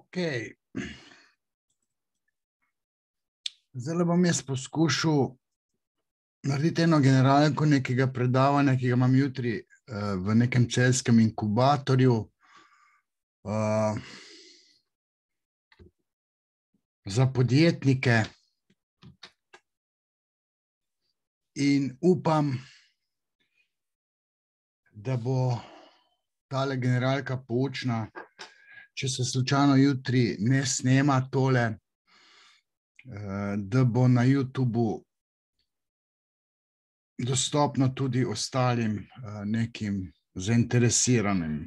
Ok. Zdaj bom jaz poskušal narediti eno generalko nekega predavanja, ki ga imam jutri v nekem celjskem inkubatorju. Za podjetnike in upam, da bo tale generalka poučna, če se slučajno jutri ne snema tole, da bo na YouTubeu dostopno tudi ostalim nekim zainteresiranim.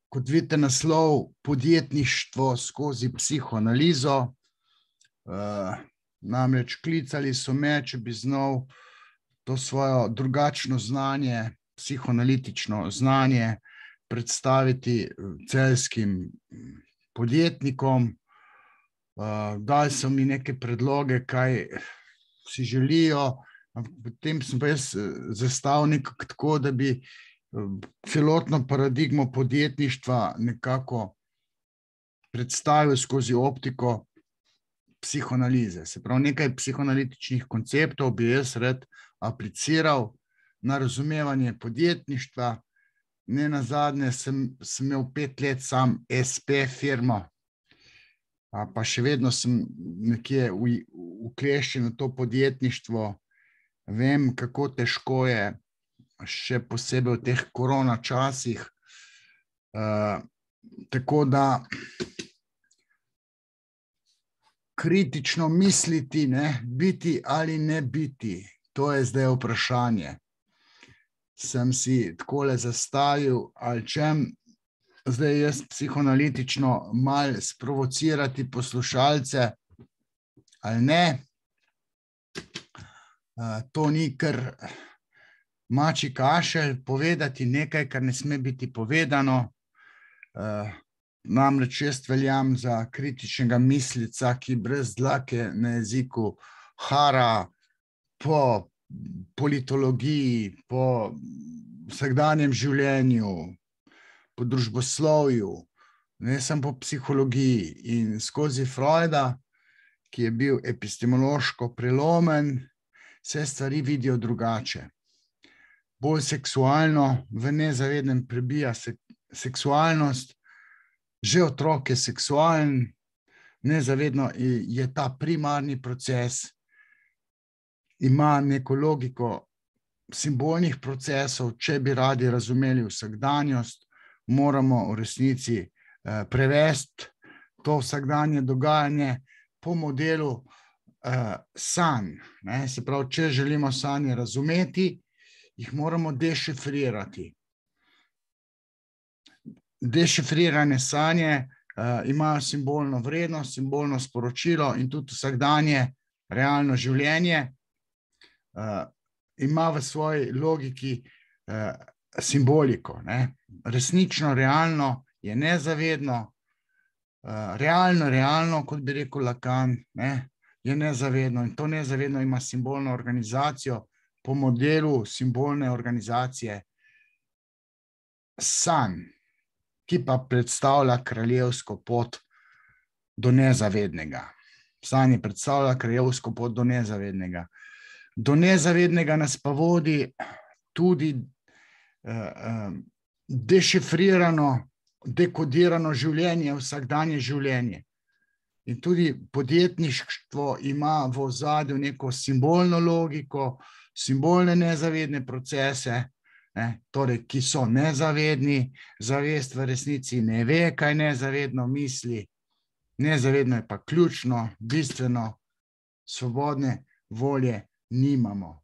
Kot vidite, naslov podjetništvo skozi psihoanalizo. Namreč klicali so me, če bi znal to svoje drugačno znanje, psihoanalitično znanje predstaviti celjskim podjetnikom. Dali so mi neke predloge, kaj si želijo. Potem sem pa jaz zastavil nekako tako, da bi celotno paradigmo podjetništva nekako predstavil skozi optiko psihoanalize. Se pravi, nekaj psihoanalitičnih konceptov bi jaz rad apliciral na razumevanje podjetništva. Ne nazadnje sem imel 5 let sam SP firmo, pa še vedno sem nekje ukleščen v to podjetništvo. Vem, kako težko je, še posebej v teh korona časih. Tako da kritično misliti, biti ali ne biti, to je zdaj vprašanje. Sem si takole zastavil, ali čem zdaj jaz psihoanalitično malo sprovocirati poslušalce ali ne. To ni kar mačji kašelj, povedati nekaj, kar ne sme biti povedano. Namreč jaz veljam za kritičnega mislica, ki brez dlake na jeziku hara po politologiji, po vsakdanjem življenju, po družboslovju, ne samo po psihologiji. In skozi Freuda, ki je bil epistemološko prelomen, se stvari vidijo drugače. Bolj seksualno, v nezavednem prebija seksualnost, že otrok je seksualen, nezavedno je ta primarni proces, ima neko logiko simbolnih procesov. Če bi radi razumeli vsakdanjost, moramo v resnici prevesti to vsakdanje dogajanje po modelu sanj. Se pravi, če želimo sanje razumeti, jih moramo dešifrirati. Dešifrirane sanje imajo simbolno vrednost, simbolno sporočilo in tudi vsakdanje realno življenje ima v svoji logiki simboliko. Resnično realno je nezavedno, realno, kot bi rekel Lacan, je nezavedno, in to nezavedno ima simbolno organizacijo po modelu simbolne organizacije sanj, ki pa predstavlja kraljevsko pot do nezavednega. Sanje predstavlja kraljevsko pot do nezavednega. Do nezavednega nas pa vodi tudi dešifrirano, dekodirano življenje, vsakdanje življenje. In tudi podjetništvo ima v ozadju neko simbolno logiko, simbolne nezavedne procese, torej, ki so nezavedni. Zavest v resnici ne ve, kaj nezavedno misli. Nezavedno je pa ključno, bistveno, svobodne volje nimamo.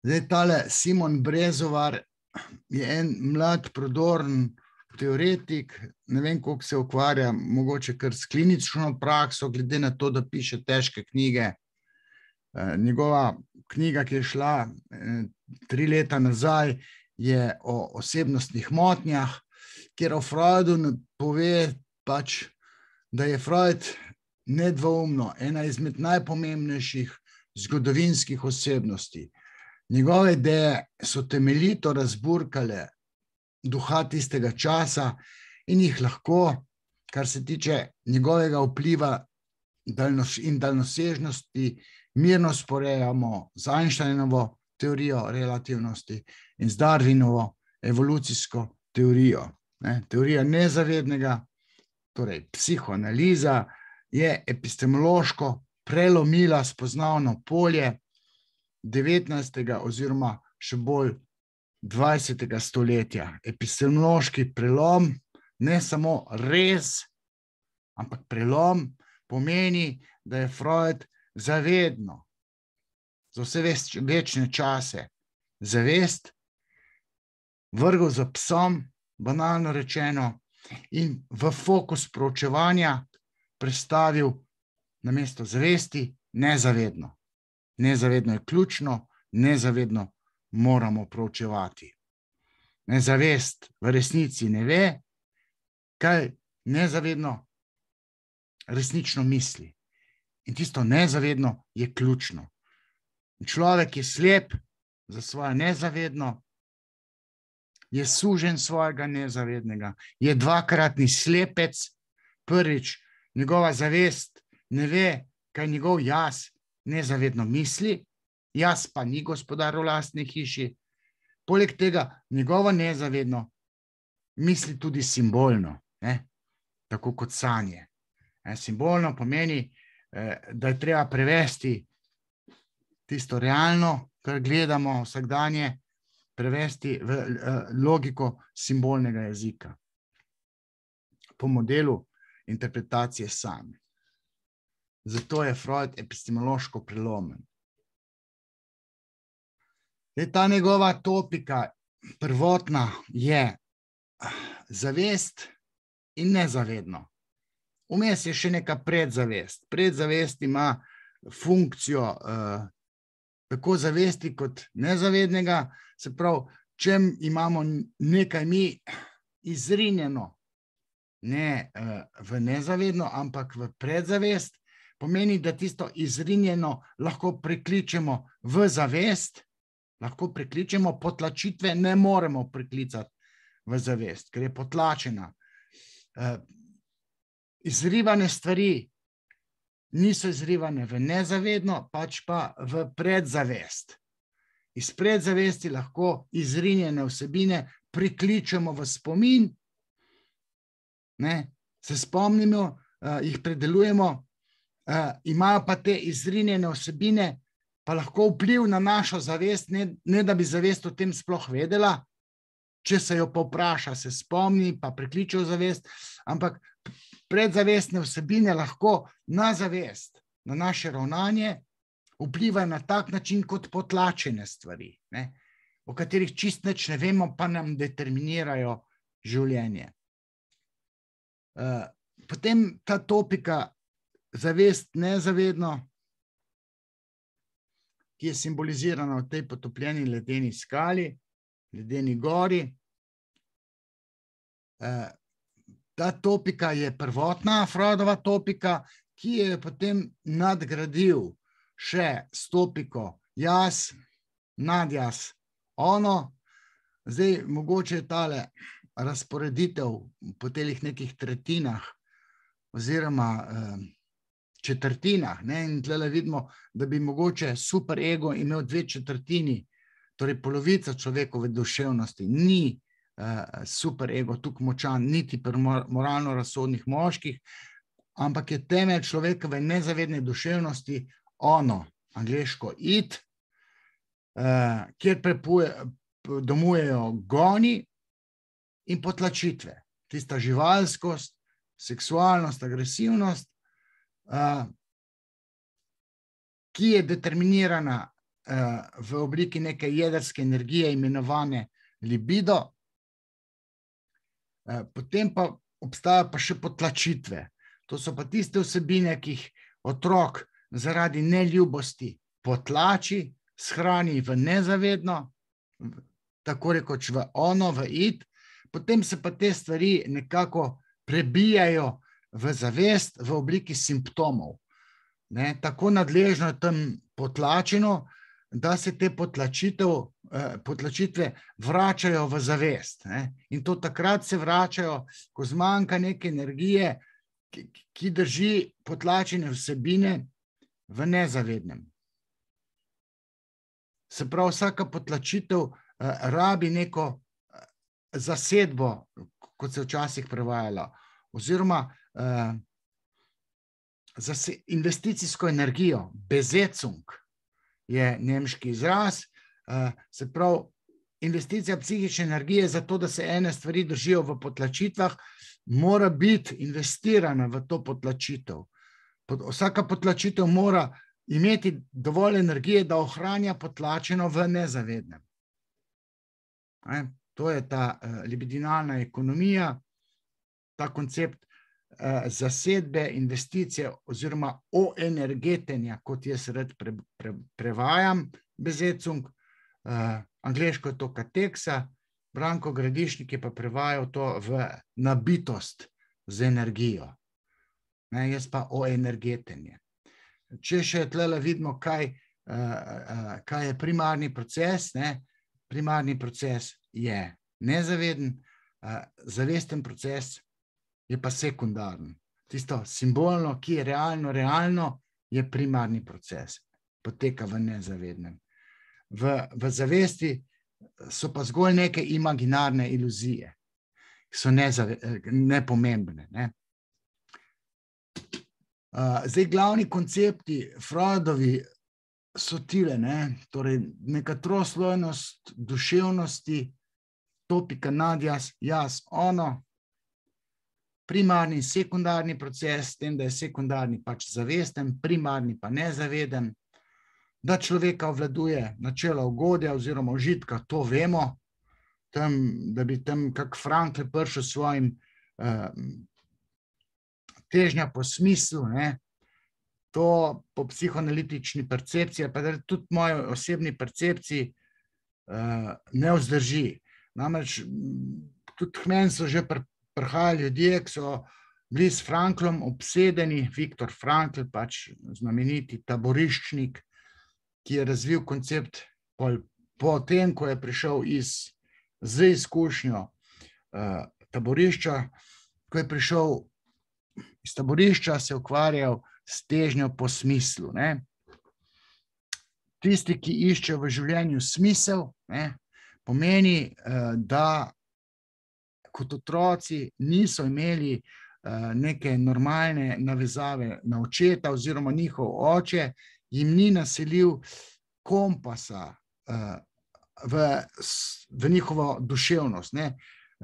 Zdaj, tale Simon Brezovar je en mlad, prodoren teoretik, ne vem, koliko se ukvarja, mogoče kar s klinično prakso, glede na to, da piše težke knjige. Njegova knjiga, ki je šla 3 leta nazaj, je o osebnostnih motnjah, kjer o Freudu pove pač, da je Freud nedvoumno ena izmed najpomembnejših zgodovinskih osebnosti. Njegove ideje so temeljito razburkale duha tistega časa in jih lahko, kar se tiče njegovega vpliva in daljnosežnosti, mirno sporejamo z Einsteinovo teorijo relativnosti in z Darwinovo evolucijsko teorijo. Teorija nezavednega, torej psihoanaliza, je epistemološko prelomila spoznavno polje 19. oziroma še bolj 20. stoletja. Epistemološki prelom, ne samo res, ampak prelom pomeni, da je Freud zavedno, za vse večne čase, zavest vrgel za psom, banalno rečeno, in v fokus proučevanja prestavil namesto zavesti nezavedno. Nezavedno je ključno, nezavedno moramo proučevati. Nezavest v resnici ne ve, kaj nezavedno resnično misli. In tisto nezavedno je ključno. Človek je slep za svoje nezavedno, je sužen svojega nezavednega, je dvakratni slepec. Prvič, njegova zavest ne ve, kaj njegov jaz nezavedno misli, jaz pa ni gospodar v lastni hiši. Poleg tega, njegovo nezavedno misli tudi simbolno, tako kot sanje. Simbolno pomeni, da je treba prevesti tisto realno, kar gledamo vsakdanje, prevesti v logiko simbolnega jezika. Po modelu interpretacije sanj. Zato je Freud epistemološko prelomen. Ta njegova topika prvotna je zavest in nezavedno. Vmes je še neka predzavest. Predzavest ima funkcijo tako zavesti kot nezavednega, se pravi, če imamo nekaj mi izrinjeno, ne v nezavedno, ampak v predzavest, pomeni, da tisto izrinjeno lahko prekličemo v zavest, lahko prekličemo, potlačitve ne moremo preklicati v zavest, ker je potlačena. Izrivane stvari niso izrivane v nezavedno, pač pa v predzavest. Iz predzavesti lahko izrinjene vsebine prikličemo v spomin, se spomnimo, jih predelujemo, imajo pa te izrinjene vsebine pa lahko vpliv na našo zavest, ne da bi zavest o tem sploh vedela, če se jo povpraša, se spomni, pa prikliče v zavest, ampak predzavestne vsebine lahko na zavest, na naše ravnanje, vplivajo na tak način kot potlačene stvari, o katerih čist nič ne vemo, pa nam determinirajo življenje. Potem ta topika zavest nezavedno, ki je simbolizirana v tej potopljeni ledeni skali, ledeni gori. Ta topika je prvotna Freudova topika, ki je potem nadgradil še s topiko jaz, nadjaz, ono. Zdaj, mogoče je tale razporeditev po telih nekih tretjinah oziroma četrtinah, in tle vidimo, da bi mogoče superego imel 2/4, torej polovica človekove duševnosti ni superego tukaj močan, niti pri moralno razsodnih moških, ampak je temelj človekove nezavedne duševnosti ono, angleško id, kjer domujejo goni in potlačitve. Tista živalskost, seksualnost, agresivnost, ki je determinirana v obliki neke jedrske energije, imenovane libido. Potem pa obstajajo pa še potlačitve. To so pa tiste vsebine, ki jih otrok zaradi neljubosti potlači, shrani v nezavedno, tako rekoč v ono, v id, potem se pa te stvari nekako prebijajo v zavest v obliki simptomov. Tako nadležno je tam potlačeno, da se te potlačitve vračajo v zavest. In to takrat se vračajo, ko zmanjka neke energije, ki drži potlačene vsebine v nezavednem. Se pravi, vsaka potlačitev rabi neko zasedbo, kot se včasih prevajalo, oziroma investicijsko energijo, Besetzung je nemški izraz, se pravi, investicija psihične energije za to, da se ene stvari držijo v potlačitvah, mora biti investirana v to potlačitev. Vsaka potlačitev mora imeti dovolj energije, da ohranja potlačeno v nezavednem. To je ta libidinalna ekonomija, ta koncept zasedbe, investicije oziroma oenergetenja, kot jaz rad prevajam, Besetzung, angleško je to kateksa, Branko Gradišnik je pa prevajal to v nabitost z energijo. Jaz pa oenergetenje. Če še tlele vidimo, kaj je primarni proces, primarni proces je nezaveden, zavesten proces je pa sekundaren. Tisto simbolno, ki je realno, je primarni proces. Poteka v nezavednem. V zavesti so pa zgolj neke imaginarne iluzije, ki so nepomembne. Zdaj, glavni koncepti Freudovi so tile, torej neka troslojnost duševnosti, topika nadjaz, jaz, ono, primarni in sekundarni proces, s tem, da je sekundarni pač zavesten, primarni pa nezaveden, da človeka obvladuje načelo ugodja oziroma užitka, to vemo, da bi tam kak Frankl prišel s svojim težnja po smislu, to po psihoanalitični percepciji, pa tudi moji osebni percepciji ne vzdrži. Namreč tudi k meni so že prihajali ljudje, ki so bili s Franklom obsedeni, Viktor Frankl, pač znameniti taboriščnik, ki je razvil koncept po tem, ko je prišel z izkušnjo taborišča, ko je prišel iz taborišča, se ukvarjal s težnjo po smislu. Tisti, ki iščejo v življenju smisel, pomeni, da kot otroci niso imeli neke normalne navezave na očeta oziroma njihov oče, jim ni naselil kompasa v njihovo duševnost.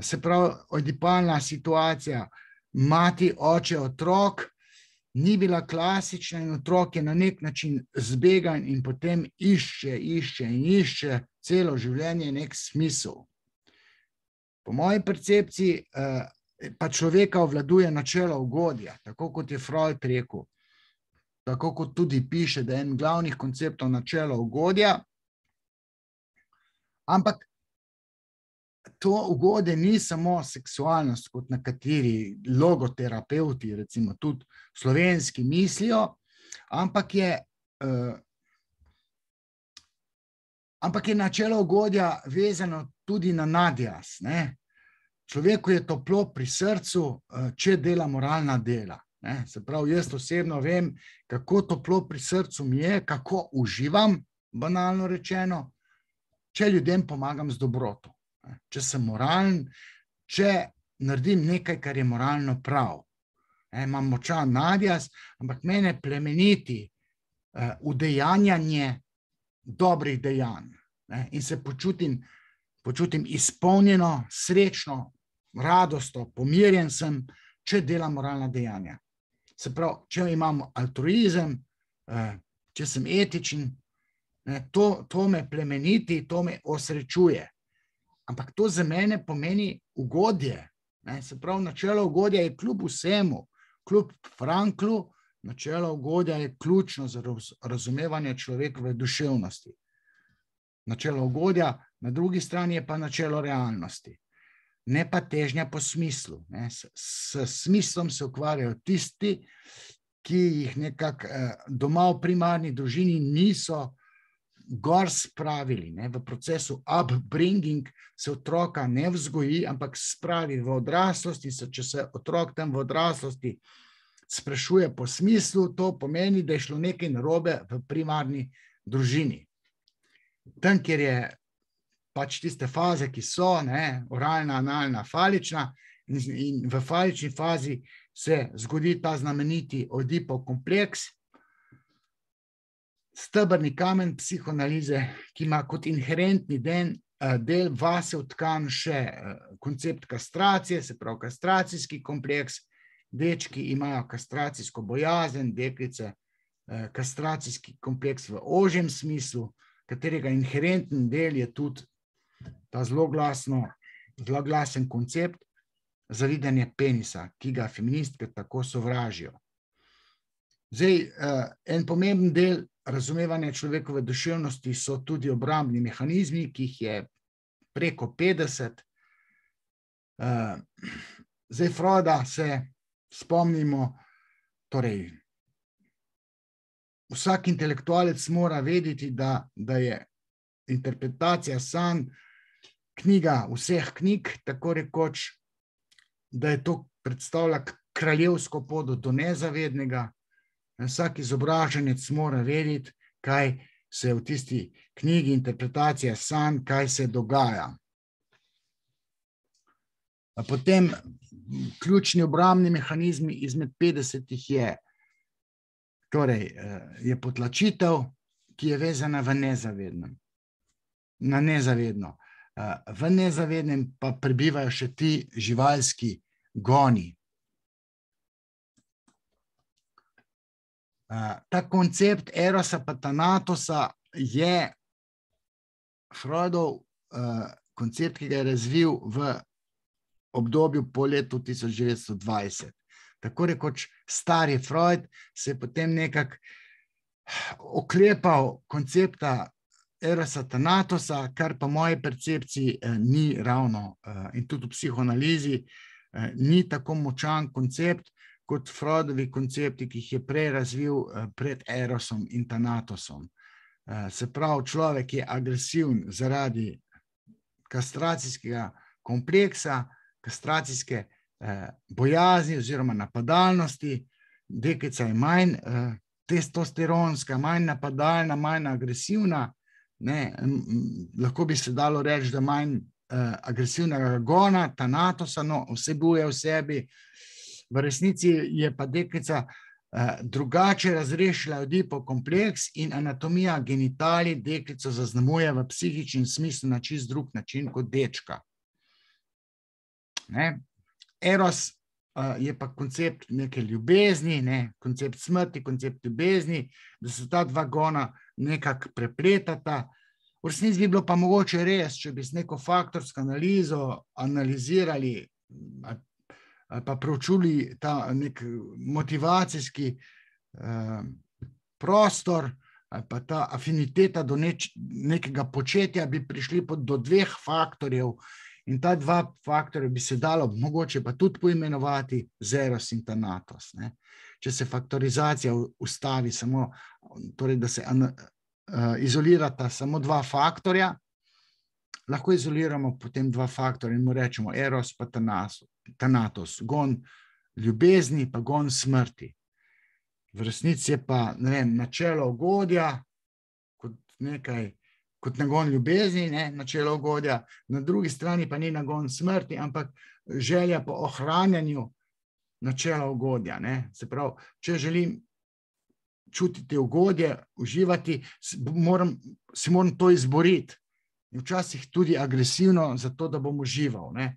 Se pravi, oidipalna situacija mati, oče, otrok ni bila klasična in otrok je na nek način zbegan in potem išče celo življenje nek smisel. Po moji percepciji pa človeka obvladuje načelo ugodja, tako kot je Freud rekel, tako kot tudi piše, da je en glavnih konceptov načelo ugodja, ampak to ugodje ni samo seksualnost, kot nekateri logoterapeuti, recimo tudi slovenski mislijo, ampak je načelo ugodja vezano tudi na nadjaz. Človeku je toplo pri srcu, če dela moralna dela. Se pravi, jaz osebno vem, kako toplo pri srcu mi je, kako uživam, banalno rečeno, če ljudem pomagam z dobroto. Če sem moralen, če naredim nekaj, kar je moralno prav. Imam močan nadjaz, ampak mene plemeniti udejanjanje dobrih dejanj. In se počutim izpolnjeno, srečno, radostno, pomirjen sem, če delam moralna dejanja. Se pravi, če imam altruizem, če sem etičen, to me plemeniti, to me osrečuje. Ampak to za mene pomeni ugodje. Se pravi, načelo ugodja je kljub vsemu, kljub Franklu, načelo ugodja je ključno za razumevanje človekove duševnosti. Načelo ugodja, na drugi strani je pa načelo realnosti. Ne pa težnja po smislu. S smislom se ukvarjajo tisti, ki jih nekako doma v primarni družini niso gor spravili, ne, v procesu upbringing se otroka ne vzgoji, ampak spravi v odraslosti, če se otrok tam v odraslosti sprašuje po smislu, to pomeni, da je šlo nekaj narobe v primarni družini. Tam, kjer je pač tiste faze, ki so, ne, oralna, analna, falična, in v falični fazi se zgodi ta znameniti Oedipov kompleks, stebrni kamen psihoanalize, ki ima kot inherentni del vase vtkan še koncept kastracije, se pravi kastracijski kompleks. Dečki imajo kastracijsko bojazen, deklice kastracijski kompleks v ožjem smislu, katerega inherentni del je tudi ta zloglasen koncept zavidanja penisa, ki ga feministke tako sovražijo. Zdaj, en pomemben del razumevanja človekove duševnosti so tudi obrambni mehanizmi, ki jih je preko 50. Zdaj, Freuda se spomnimo, torej, vsak intelektualec mora vedeti, da je interpretacija sanj knjiga vseh knjig, tako rekoč, da je to predstavlja kraljevsko pot do nezavednega. Vsak izobraženec mora vedeti, kaj se v tisti knjigi interpretacija sanj, kaj se dogaja. Potem ključni obrambni mehanizmi izmed 50 je, torej je potlačitev, ki je vezana v nezavednem. Na nezavedno. V nezavednem pa prebivajo še ti živalski goni. Ta koncept erosa pa tanatosa je Freudov koncept, ki ga je razvil v obdobju po letu 1920. Tako rekoč stari Freud se je potem nekako oklepal koncepta erosa tanatosa, kar pa moje percepciji ni ravno in tudi v psihoanalizi ni tako močan koncept, kot Freudovi koncepti, ki jih je prej razvil pred erosom in tanatosom. Se pravi, človek je agresiven zaradi kastracijskega kompleksa, kastracijske bojazni oziroma napadalnosti, deklica je manj testosteronska, manj napadalna, manj agresivna, ne, lahko bi se dalo reči, da manj agresivnega gona, tanatosa, no, vsebuje v sebi. V resnici je pa deklica drugače razrešila Oedipov kompleks in anatomija genitalij deklico zaznamuje v psihičnem smislu na čist drug način kot dečka. Ne? Eros je pa koncept neke ljubezni, ne? Koncept smrti, koncept ljubezni, da se ta dva gona nekako prepletata. V resnici bi bilo pa mogoče res, če bi s neko faktorsko analizo analizirali ali pa preučili ta nek motivacijski prostor ali pa ta afiniteta do nekega početja, bi prišli do dveh faktorjev in ta dva faktorja bi se dalo mogoče pa tudi poimenovati eros in tanatos. Ne? Če se faktorizacija ustavi samo, torej da se izolirata samo dva faktorja, lahko izoliramo potem dva faktorja in mu rečemo eros pa tanatos, gon ljubezni pa gon smrti. V resnici je pa, ne vem, načelo ugodja kot nagon ljubezni, ne, načelo ugodja, na drugi strani pa ni nagon smrti, ampak želja po ohranjanju načela ugodja. Ne. Se pravi, če želim čutiti ugodje, uživati, si moram to izboriti. In včasih tudi agresivno, zato da bom užival. Ne.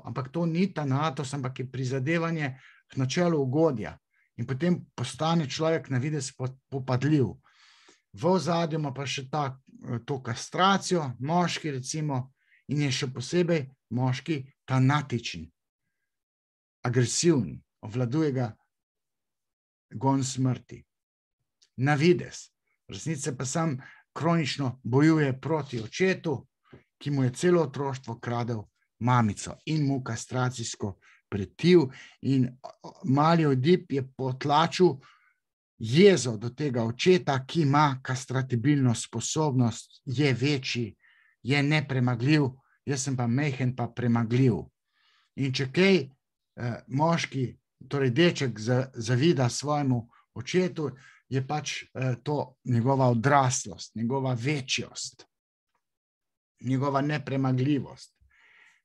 Ampak to ni tanatos, ampak je prizadevanje k načelu ugodja. In potem postane človek na videz popadljiv. V ozadju ima pa še to kastracijo, moški recimo, in je še posebej moški tanatičen, agresiven, obvladuje ga gon smrti. Na videz. V resnici pa sam kronično bojuje proti očetu, ki mu je celo otroštvo kradel mamico in mu kastracijsko pretil in mali Oedip je potlačil jezo do tega očeta, ki ima kastratibilno sposobnost, je večji, je nepremagljiv, jaz sem pa majhen pa premagljiv. In če kaj moški, torej deček zavida svojemu očetu, je pač to njegova odraslost, njegova večjost, njegova nepremagljivost.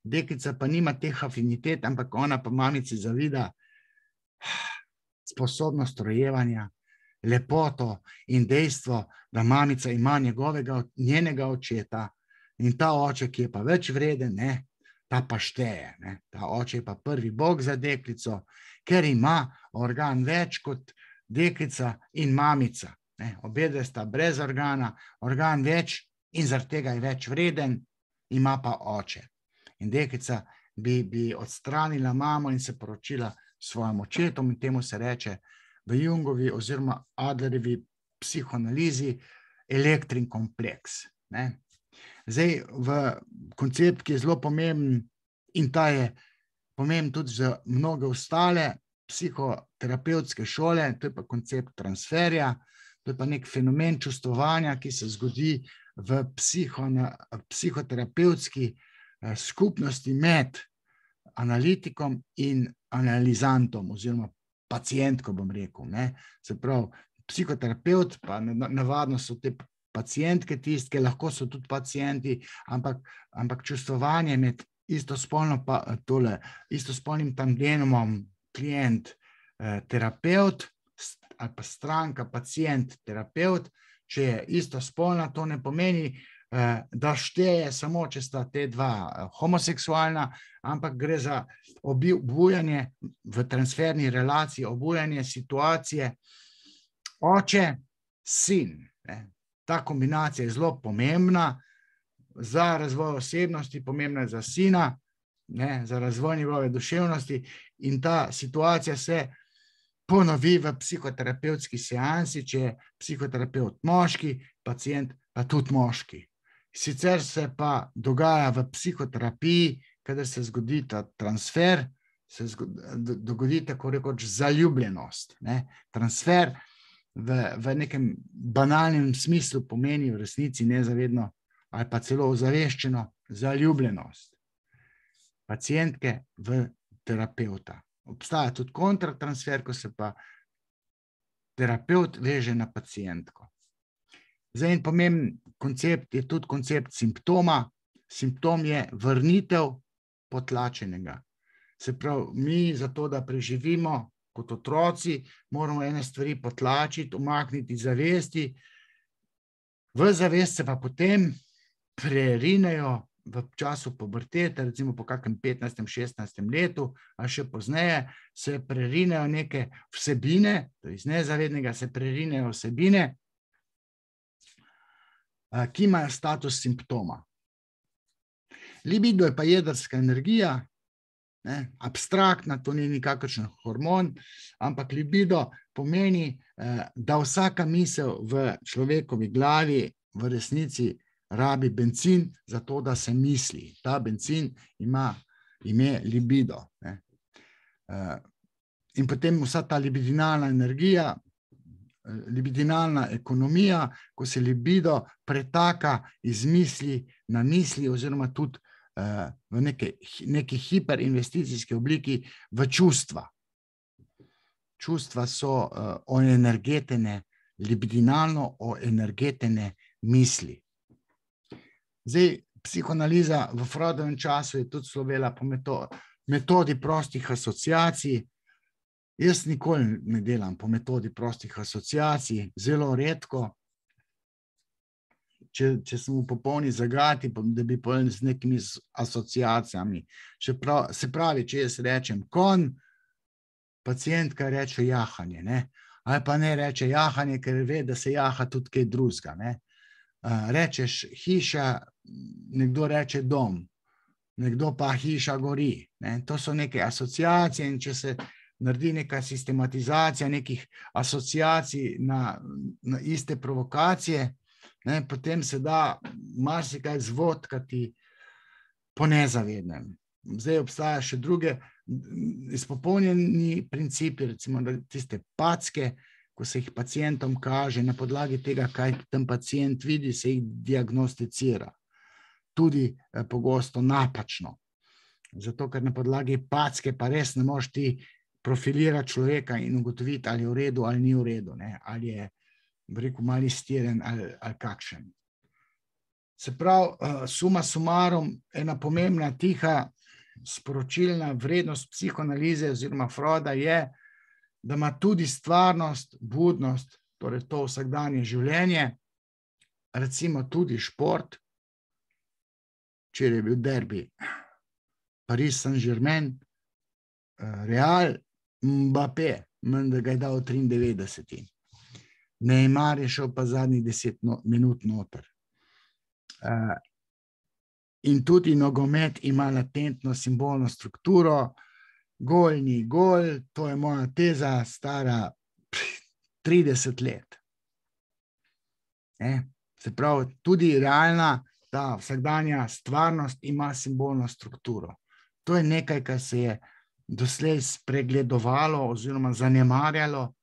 Deklica pa nima teh afinitet, ampak ona pa mamici zavida sposobnost rojevanja, lepoto in dejstvo, da mamica ima njenega očeta in ta oče, ki je pa več vreden, ne, ta pa šteje. Ne. Ta oče je pa prvi bog za deklico, ker ima organ več kot deklica in mamica. Ne. Obedve sta brez organa, organ več in zaradi tega je več vreden, ima pa oče. In deklica bi odstranila mamo in se poročila s svojim očetom in temu se reče v Jungovi oziroma Adlerjevi psihoanalizi elektrin kompleks. Ne. Zdaj, v koncept, ki je zelo pomemben in ta je pomemben tudi za mnoge ostale psihoterapevtske šole, to je pa koncept transferja, to je pa nek fenomen čustvovanja, ki se zgodi v psihoterapevtski skupnosti med analitikom in analizantom oziroma pacientko, bom rekel. Ne. Se pravi, psihoterapeut, pa navadno so te pacientke tiste, lahko so tudi pacienti, ampak čustvovanje med istospolnim tandemom klient, terapeut ali pa stranka, pacient, terapeut, če je istospolna, to ne pomeni, da šteje samo, če sta te dva homoseksualna, ampak gre za obujanje v transferni relaciji, obujanje situacije oče, sin. Ne. Ta kombinacija je zelo pomembna za razvoj osebnosti, pomembna je za sina, ne, za razvoj njegove duševnosti in ta situacija se ponovi v psihoterapevtski seansi, če je psihoterapeut moški, pacient pa tudi moški. Sicer se pa dogaja v psihoterapiji, kadar se zgodi ta transfer, se dogodi tako rekoč zaljubljenost. Ne. Transfer v nekem banalnem smislu pomeni v resnici nezavedno ali pa celo ozaveščeno zaljubljenost pacientke v terapeuta. Obstaja tudi kontratransfer, ko se pa terapeut veže na pacientko. Zdaj, en pomemben koncept je tudi koncept simptoma. Simptom je vrnitev potlačenega. Se pravi, mi zato, da preživimo kot otroci, moramo ene stvari potlačiti, umakniti zavesti. V zavest se pa potem prerinejo v času pubertete, recimo po kakem 15. 16. letu, ali še pozneje, se prerinejo neke vsebine, to iz nezavednega se prerinejo vsebine, ki imajo status simptoma. Libido je pa jedrska energija, ne, abstraktna, to ni nikakršen hormon, ampak libido pomeni, da vsaka misel v človekovi glavi v resnici rabi bencin za to, da se misli. Ta bencin ima ime libido. Ne. In potem vsa ta libidinalna energija, libidinalna ekonomija, ko se libido pretaka iz misli na misli oziroma tudi v neki hiperinvesticijski obliki v čustva. Čustva so oenergetene, libidinalno oenergetene misli. Zdaj, psihoanaliza v Freudovem času je tudi slovela po metodi prostih asociacij. Jaz nikoli ne delam po metodi prostih asociacij, zelo redko. Če sem v popolni zagati, da bi povedal z nekimi asociacijami. Se pravi, če jaz rečem konj, pacientka reče jahanje, ne? Ali pa ne reče jahanje, ker ve, da se jaha tudi kaj drugega, ne? Rečeš hiša, nekdo reče dom, nekdo pa hiša gori. Ne? To so neke asociacije in če se naredi neka sistematizacija nekih asociacij na iste provokacije, ne? Potem se da marsikaj zvodkati po nezavednem. Zdaj obstaja še druge izpopolnjeni principi, recimo tiste packe, ko se jih pacientom kaže, na podlagi tega, kaj ten pacient vidi, se jih diagnosticira. Tudi pogosto napačno. Zato, ker na podlagi packe pa res ne moreš ti profilirati človeka in ugotoviti, ali je v redu ali ni v redu, ne? Ali je, bi rekel, mali stiren ali kakšen. Se pravi, suma sumarum, ena pomembna, tiha, sporočilna vrednost psihoanalize oziroma Freuda je, da ima tudi stvarnost, budnost, torej to vsakdanje življenje, recimo tudi šport, včeraj je bil derbi Paris Saint-Germain, Real, Mbappé, menda ga je dal 93. Neymar je šel pa zadnjih 10 minut noter. In tudi nogomet ima latentno simbolno strukturo, gol ni gol, to je moja teza, stara 30 let. Se pravi, tudi realna, ta vsakdanja stvarnost ima simbolno strukturo. To je nekaj, kar se je doslej spregledovalo oziroma zanemarjalo,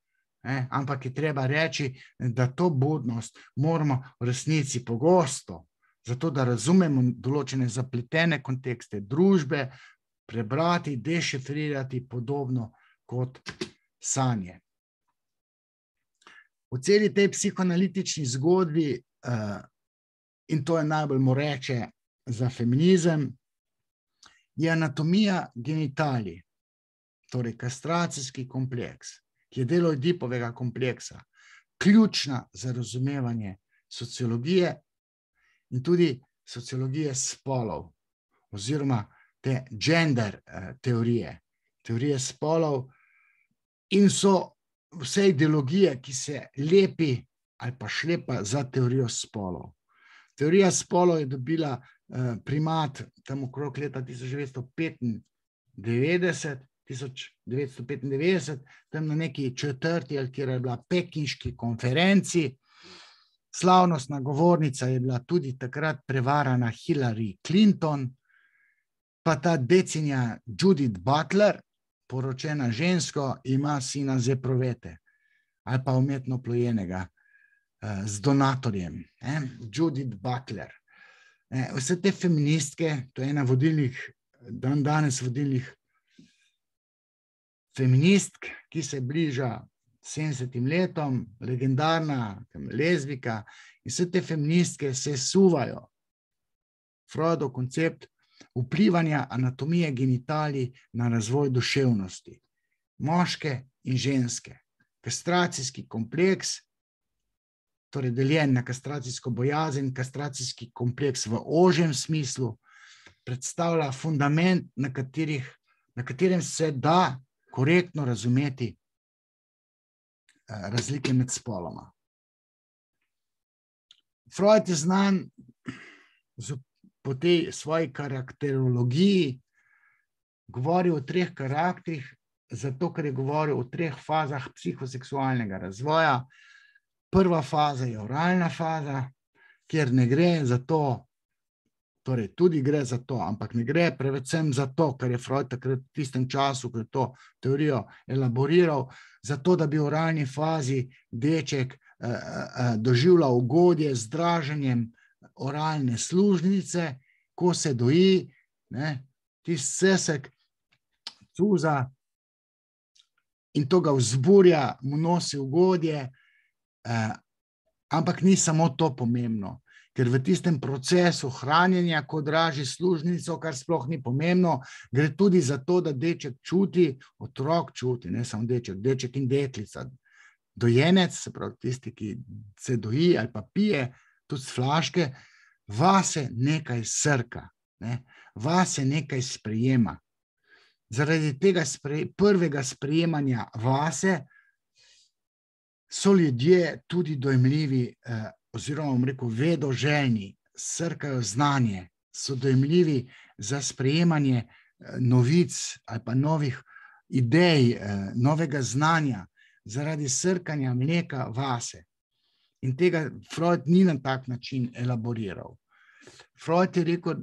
ampak je treba reči, da to budnost moramo v resnici pogosto, zato da razumemo določene zapletene kontekste družbe, prebrati, dešifrirati podobno kot sanje. V celi tej psihoanalitični zgodbi, in to je najbolj moreče za feminizem, je anatomija genitalij, torej kastracijski kompleks, ki je del Oedipovega kompleksa, ključna za razumevanje sociologije in tudi sociologije spolov oziroma te gender teorije spolov, in so vse ideologije, ki se lepi ali pa šlepa za teorijo spolov. Teorija spolov je dobila primat tam okrog leta 1995, tam na neki četrti, ali kjer je bila pekinški konferenci. Slavnostna govornica je bila tudi takrat prevarana Hillary Clinton, pa ta decinja Judith Butler, poročena žensko, ima sina Zeprovete ali pa umetno plojenega z donatorjem, Judith Butler. Vse te feministke, to je ena vodilnih, danes vodilnih feministk, ki se bliža 70 letom, legendarna lezbika, in vse te feministke se suvajo Freudov koncept vplivanja anatomije genitalij na razvoj duševnosti, moške in ženske. Kastracijski kompleks, torej deljen na kastracijsko bojazen, kastracijski kompleks v ožjem smislu, predstavlja fundament, na katerem se da korektno razumeti razlike med spoloma. Freud je znan po tej svoji karakterologiji, govori o 3 karakterih, zato ker je govoril o 3 fazah psihoseksualnega razvoja. Prva faza je oralna faza, kjer ne gre za to, torej tudi gre za to, ampak ne gre predvsem za to, kar je Freud takrat v tistem času, ko je to teorijo elaboriral, zato da bi v oralni fazi deček doživljal ugodje z draženjem oralne služnice, ko se doji, tisti sesek cuza in to ga vzburja, mu nosi ugodje, ampak ni samo to pomembno, ker v tistem procesu hranjenja, ko draži služnico, kar sploh ni pomembno, gre tudi za to, da deček čuti, otrok čuti, ne samo deček in deklica. Dojenec, se pravi tisti, ki se doji ali pa pije, tudi s flaške, vase nekaj srka, vase nekaj sprejema. Zaradi tega prvega sprejemanja vase so ljudje tudi dojemljivi, oziroma bom rekel vedoželjni, srkajo znanje, so dojemljivi za sprejemanje novic ali pa novih idej, novega znanja, zaradi srkanja mleka vase. In tega Freud ni na tak način elaboriral. Freud je rekel,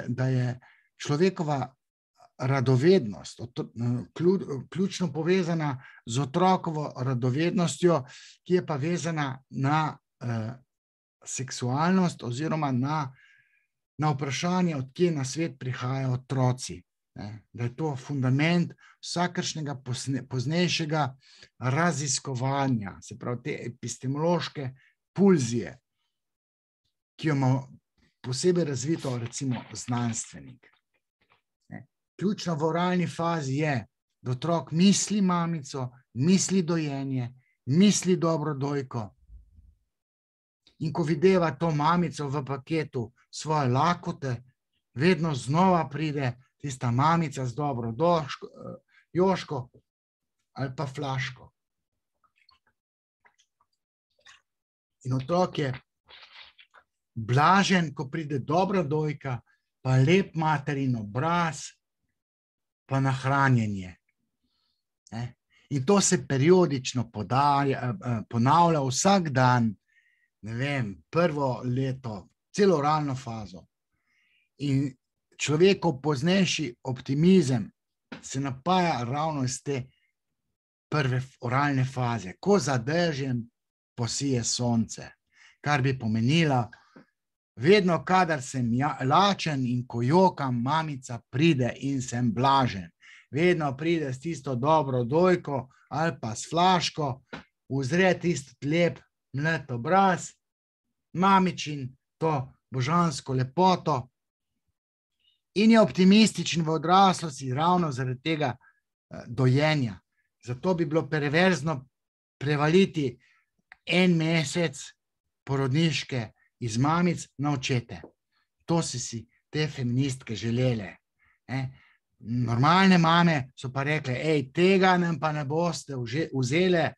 da je človekova radovednost, ključno povezana z otrokovo radovednostjo, ki je pa vezana na seksualnost oziroma na vprašanje, od kje na svet prihajajo otroci. Da je to fundament vsakršnega poznejšega raziskovanja, se pravi te epistemološke pulzije, ki jo ima posebej razvito recimo znanstvenik. Ključno v oralni fazi je, da otrok misli mamico, misli dojenje, misli dobro dojko. In ko videva to mamico v paketu svoje lakote, vedno znova pride tista mamica z dobro joško ali pa flaško. In otrok je blažen, ko pride dobra dojka, pa lep materin obraz, pa nahranjenje. In to se periodično ponavlja vsak dan, ne vem, prvo leto, celo oralno fazo. In človekov poznejši optimizem se napaja ravno iz te prve oralne faze, ko za dežjem posije sonce, kar bi pomenilo, vedno, kadar sem lačen in ko jokam, mamica pride in sem blažen. Vedno pride s tisto dobro dojko ali pa s flaško, uzre tisto lep mlet obraz, mamičin to božansko lepoto in je optimističen v odraslosti ravno zaradi tega dojenja. Zato bi bilo perverzno prevaliti en mesec porodniške iz mamic na očete. To si te feministke želele. Normalne mame so pa rekle, tega nam pa ne boste vzele,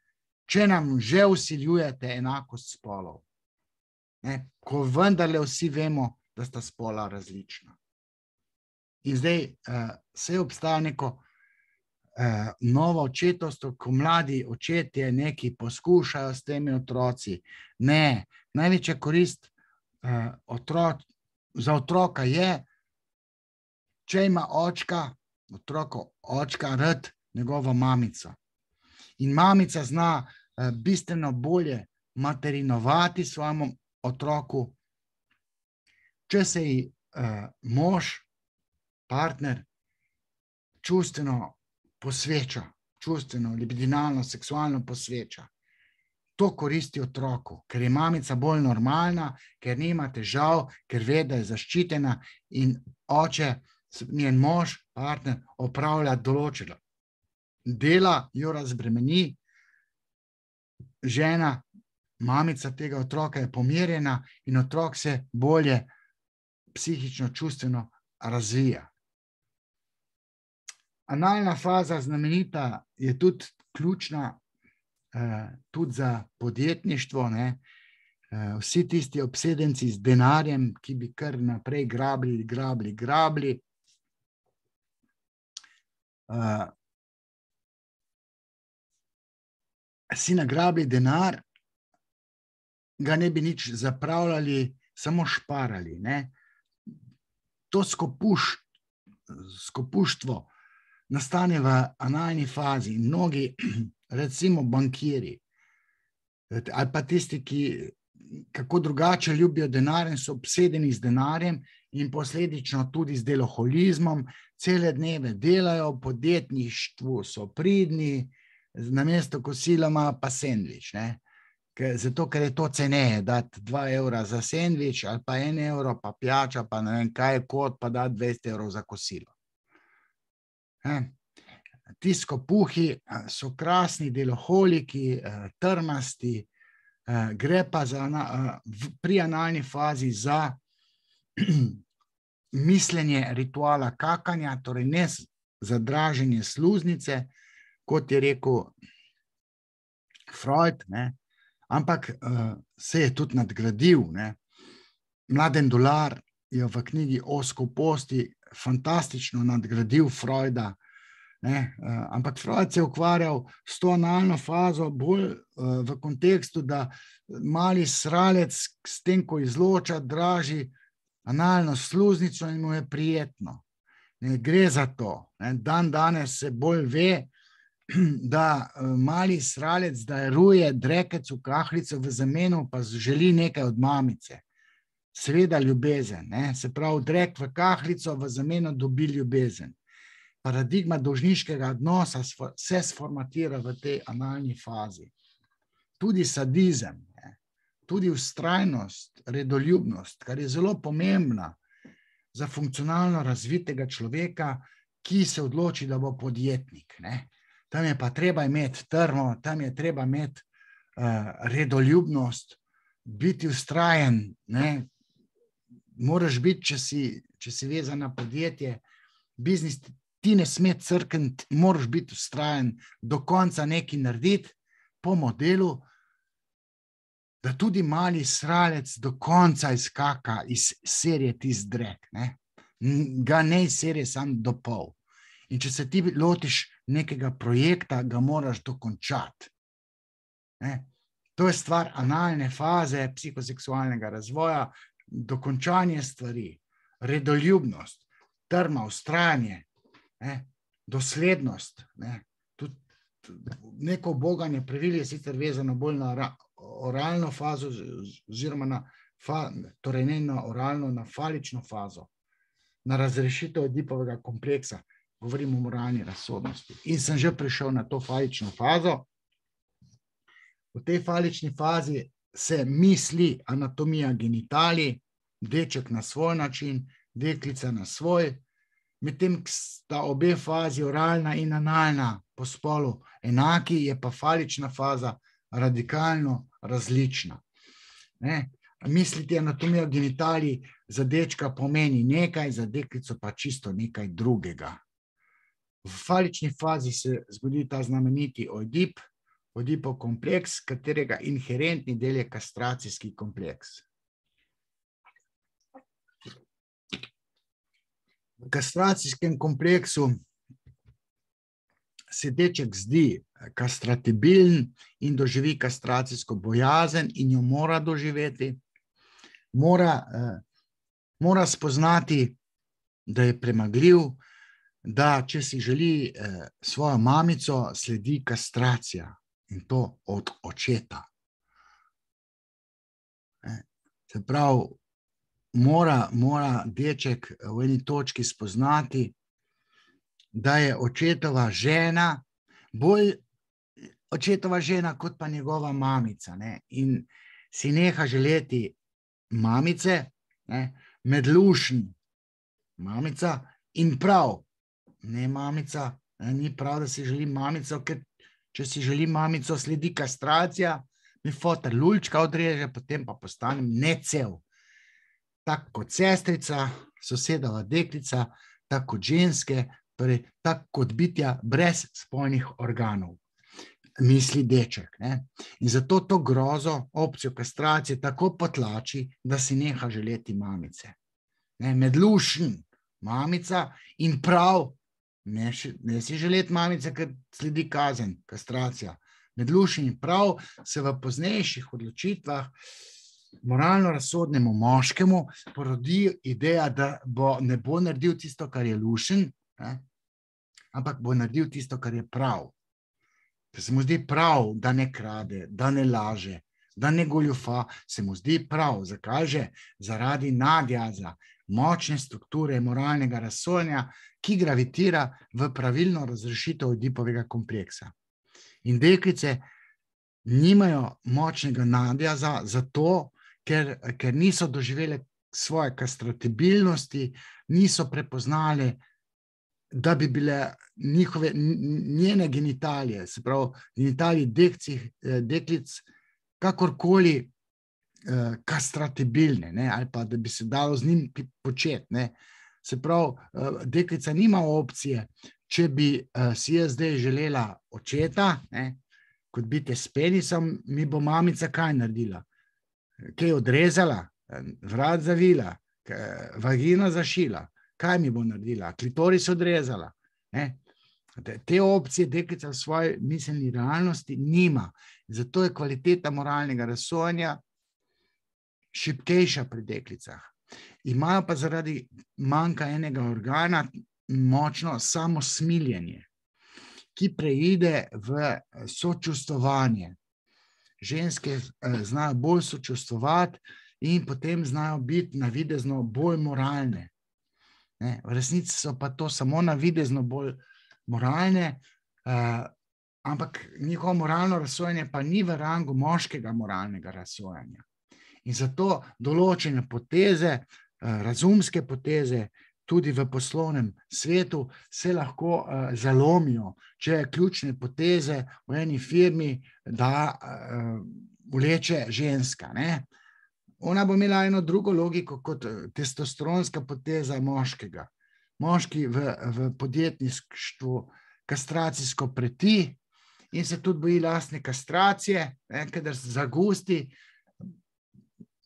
če nam že vsiljujete enakost spolov. Ko vendarle vsi vemo, da sta spola različna. In zdaj se obstaja neko novo očetovstvo, ko mladi očetje nekaj poskušajo s temi otroci. Ne, največja korist za otroka je, če ima očka rad njegovo mamico. In mamica zna bistveno bolje materinovati svojemu otroku, če se ji mož, partner, čustveno posveča, čustveno, libidinalno, seksualno posveča. To koristi otroku, ker je mamica bolj normalna, ker nima težav, ker ve, da je zaščitena in oče, njen mož, partner, opravlja določeno dela, jo razbremeni, žena, mamica tega otroka je pomirjena in otrok se bolje psihično, čustveno razvija. Analna faza znamenita je tudi ključna tudi za podjetništvo. Vsi tisti obsedenci z denarjem, ki bi kar naprej grabili. Si nagrabili denar, ga ne bi nič zapravljali, samo šparali. To skopuštvo nastane v analni fazi. Mnogi, recimo bankiri, ali pa tisti, ki kako drugače ljubijo denar in so obsedeni z denarjem in posledično tudi z deloholizmom, cele dneve delajo, v podjetništvu so pridni, namesto kosila ima pa sendvič. Zato, ker je to ceneje, dati 2 evra za sendvič ali pa 1 evro, pa pijača, pa ne vem kaj, kot pa dati 200 evrov za kosilo. Ti skopuhi so krasni deloholiki, trmasti, gre pa pri analni fazi za mislenje rituala kakanja, torej ne za draženje sluznice, kot je rekel Freud, ampak se je tudi nadgradil. Mladen Dolar je v knjigi O skoposti fantastično nadgradil Freuda, ampak Freud se je ukvarjal s to analno fazo bolj v kontekstu, da mali sralec s tem, ko izloča, draži analno sluznico in mu je prijetno. Ne gre za to. Dan danes se bolj ve, da mali sralec daruje drekec v kahlico, v zameno pa želi nekaj od mamice. Seveda ljubezen, ne? Se pravi, drek v kahlico, v zameno dobi ljubezen. Paradigma dolžniškega odnosa se sformatira v tej analni fazi. Tudi sadizem, ne? Tudi vztrajnost, redoljubnost, kar je zelo pomembna za funkcionalno razvitega človeka, ki se odloči, da bo podjetnik, ne? Tam je pa treba imeti trmo, tam je treba imeti redoljubnost, biti vztrajen, ne? Moraš biti, če si vezan na podjetje, biznis ti ne sme crkniti, moraš biti vztrajen, do konca nekaj narediti po modelu, da tudi mali sralec do konca izkaka iz serije tisti drek, ne? Ga ne iz serije sam do pol. In če se ti lotiš nekega projekta, ga moraš dokončati. To je stvar analne faze psihoseksualnega razvoja, dokončanje stvari, redoljubnost, trma, vztrajanje, doslednost. Tudi neko uboganje pravil je sicer vezano bolj na oralno fazo, oziroma torej ne na oralno, na falično fazo, na razrešitev Edipovega kompleksa. Govorim o moralni razsodnosti. In sem že prišel na to falično fazo. V tej falični fazi se misli anatomija genitalij, deček na svoj način, deklica na svoj, medtem sta obe fazi, oralna in analna, po spolu enaki, je pa falična faza radikalno različna. Misliti anatomijo genitalij za dečka pomeni nekaj, za deklico pa čisto nekaj drugega. V falični fazi se zgodi ta znameniti Oedip, Oedipov kompleks, katerega inherentni del je kastracijski kompleks. V kastracijskem kompleksu se deček zdi kastratibilen in doživi kastracijsko bojazen in jo mora doživeti. Mora spoznati, da je premagljiv, da če si želi svojo mamico, sledi kastracija in to od očeta. Se pravi, mora deček v eni točki spoznati, da je očetova žena bolj očetova žena kot pa njegova mamica, ne? In si neha želeti mamice, ne? Medlušen mamica in prav, ne mamica, ne? Ni prav, da si želi mamico, ker če si želi mamico, sledi kastracija, mi foter lulčka odreže, potem pa postanem necel. Tako kot sestrica, sosedova deklica, tako kot ženske, torej tako kot bitja brez spolnih organov. Misli deček, ne? In zato to grozo, opcijo kastracije tako potlači, da si neha želeti mamice. Medlušen mamica in prav, ne si želeti mamice, ker sledi kazen, kastracija. Medlušen in prav se v poznejših odločitvah moralno razsodnemu moškemu porodi ideja, da ne bo naredil tisto, kar je lušen, ampak bo naredil tisto, kar je prav. Ker se mu zdi prav, da ne krade, da ne laže, da ne goljufa, se mu zdi prav. Zakaj že? Zaradi nadjaza, močne strukture moralnega razsojanja, ki gravitira v pravilno razrešitev Oedipovega kompleksa. In deklice nimajo močnega nadjaza zato, ker niso doživele svoje kastratibilnosti, niso prepoznale, da bi bile njene genitalije, se pravi genitaliji deklic, kakorkoli kastratibilne, ne, ali pa da bi se dalo z njim početi, ne. Se pravi, deklica nima opcije, če bi si jaz zdaj želela očeta, ne, kot biti s penisom, mi bo mamica kaj naredila? Kaj odrezala? Vrat zavila? Vagino zašila? Kaj mi bo naredila? Klitoris odrezala? Ne? Te opcije deklica v svoji miselni realnosti nima. Zato je kvaliteta moralnega razsojanja šibkejša pri deklicah. Imajo pa zaradi manjka enega organa, močno samosmiljenje, ki preide v sočustvovanje. Ženske znajo bolj sočustvovati in potem znajo biti navidezno bolj moralne. Ne, v resnici so pa to samo navidezno bolj moralne, ampak njihovo moralno razsojanje pa ni v rangu moškega moralnega razsojanja. In zato določene poteze, razumske poteze, tudi v poslovnem svetu se lahko zalomijo, če ključne poteze v eni firmi da vleče ženska. Ne? Ona bo imela eno drugo logiko kot testosteronska poteza moškega. Moški v podjetništvu kastracijsko preti in se tudi boji lastne kastracije, kadar se zagusti,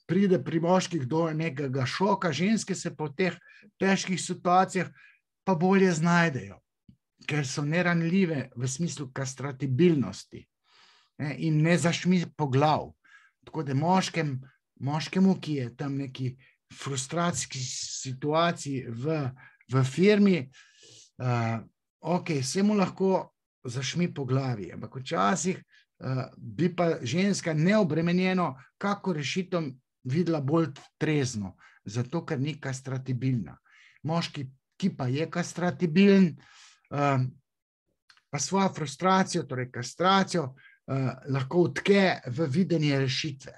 pride pri moških do nekega šoka, ženske se po teh težkih situacijah pa bolje znajdejo, ker so neranljive v smislu kastratibilnosti in ne zašmi poglav. Tako da moškemu, ki je tam neki frustracijski situaciji v firmi, se mu lahko zašmi po glavi, ampak včasih bi pa ženska neobremenjeno kako rešitev videla bolj trezno, zato ker ni kastratibilna. Moški, ki pa je kastratibilen, pa svojo frustracijo, torej kastracijo, lahko vtke v videnje rešitve.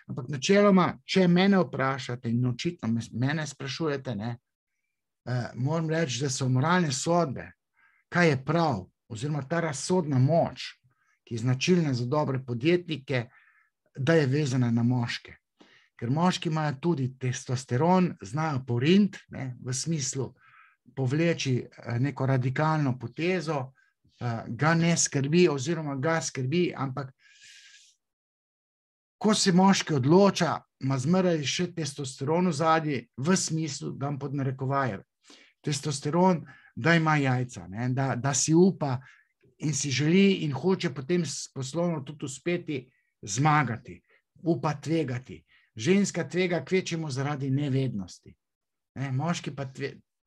Ampak načeloma, če mene vprašate in očitno mene sprašujete, moram reči, da so moralne sodbe, kaj je prav, oziroma ta razsodna moč, ki je značilna za dobre podjetnike, da je vezana na moške. Ker moški imajo tudi testosteron, znajo porint, v smislu povleči neko radikalno potezo, ga ne skrbi oziroma ga skrbi, ampak ko se moški odloča, ima zmeraj še testosteron v zadnji, v smislu, da pod narekovajem. Testosteron, da ima jajca, da si upa in si želi in hoče potem poslovno tudi uspeti zmagati, upa tvegati. Ženska tvega kvečemo zaradi nevednosti. Moški pa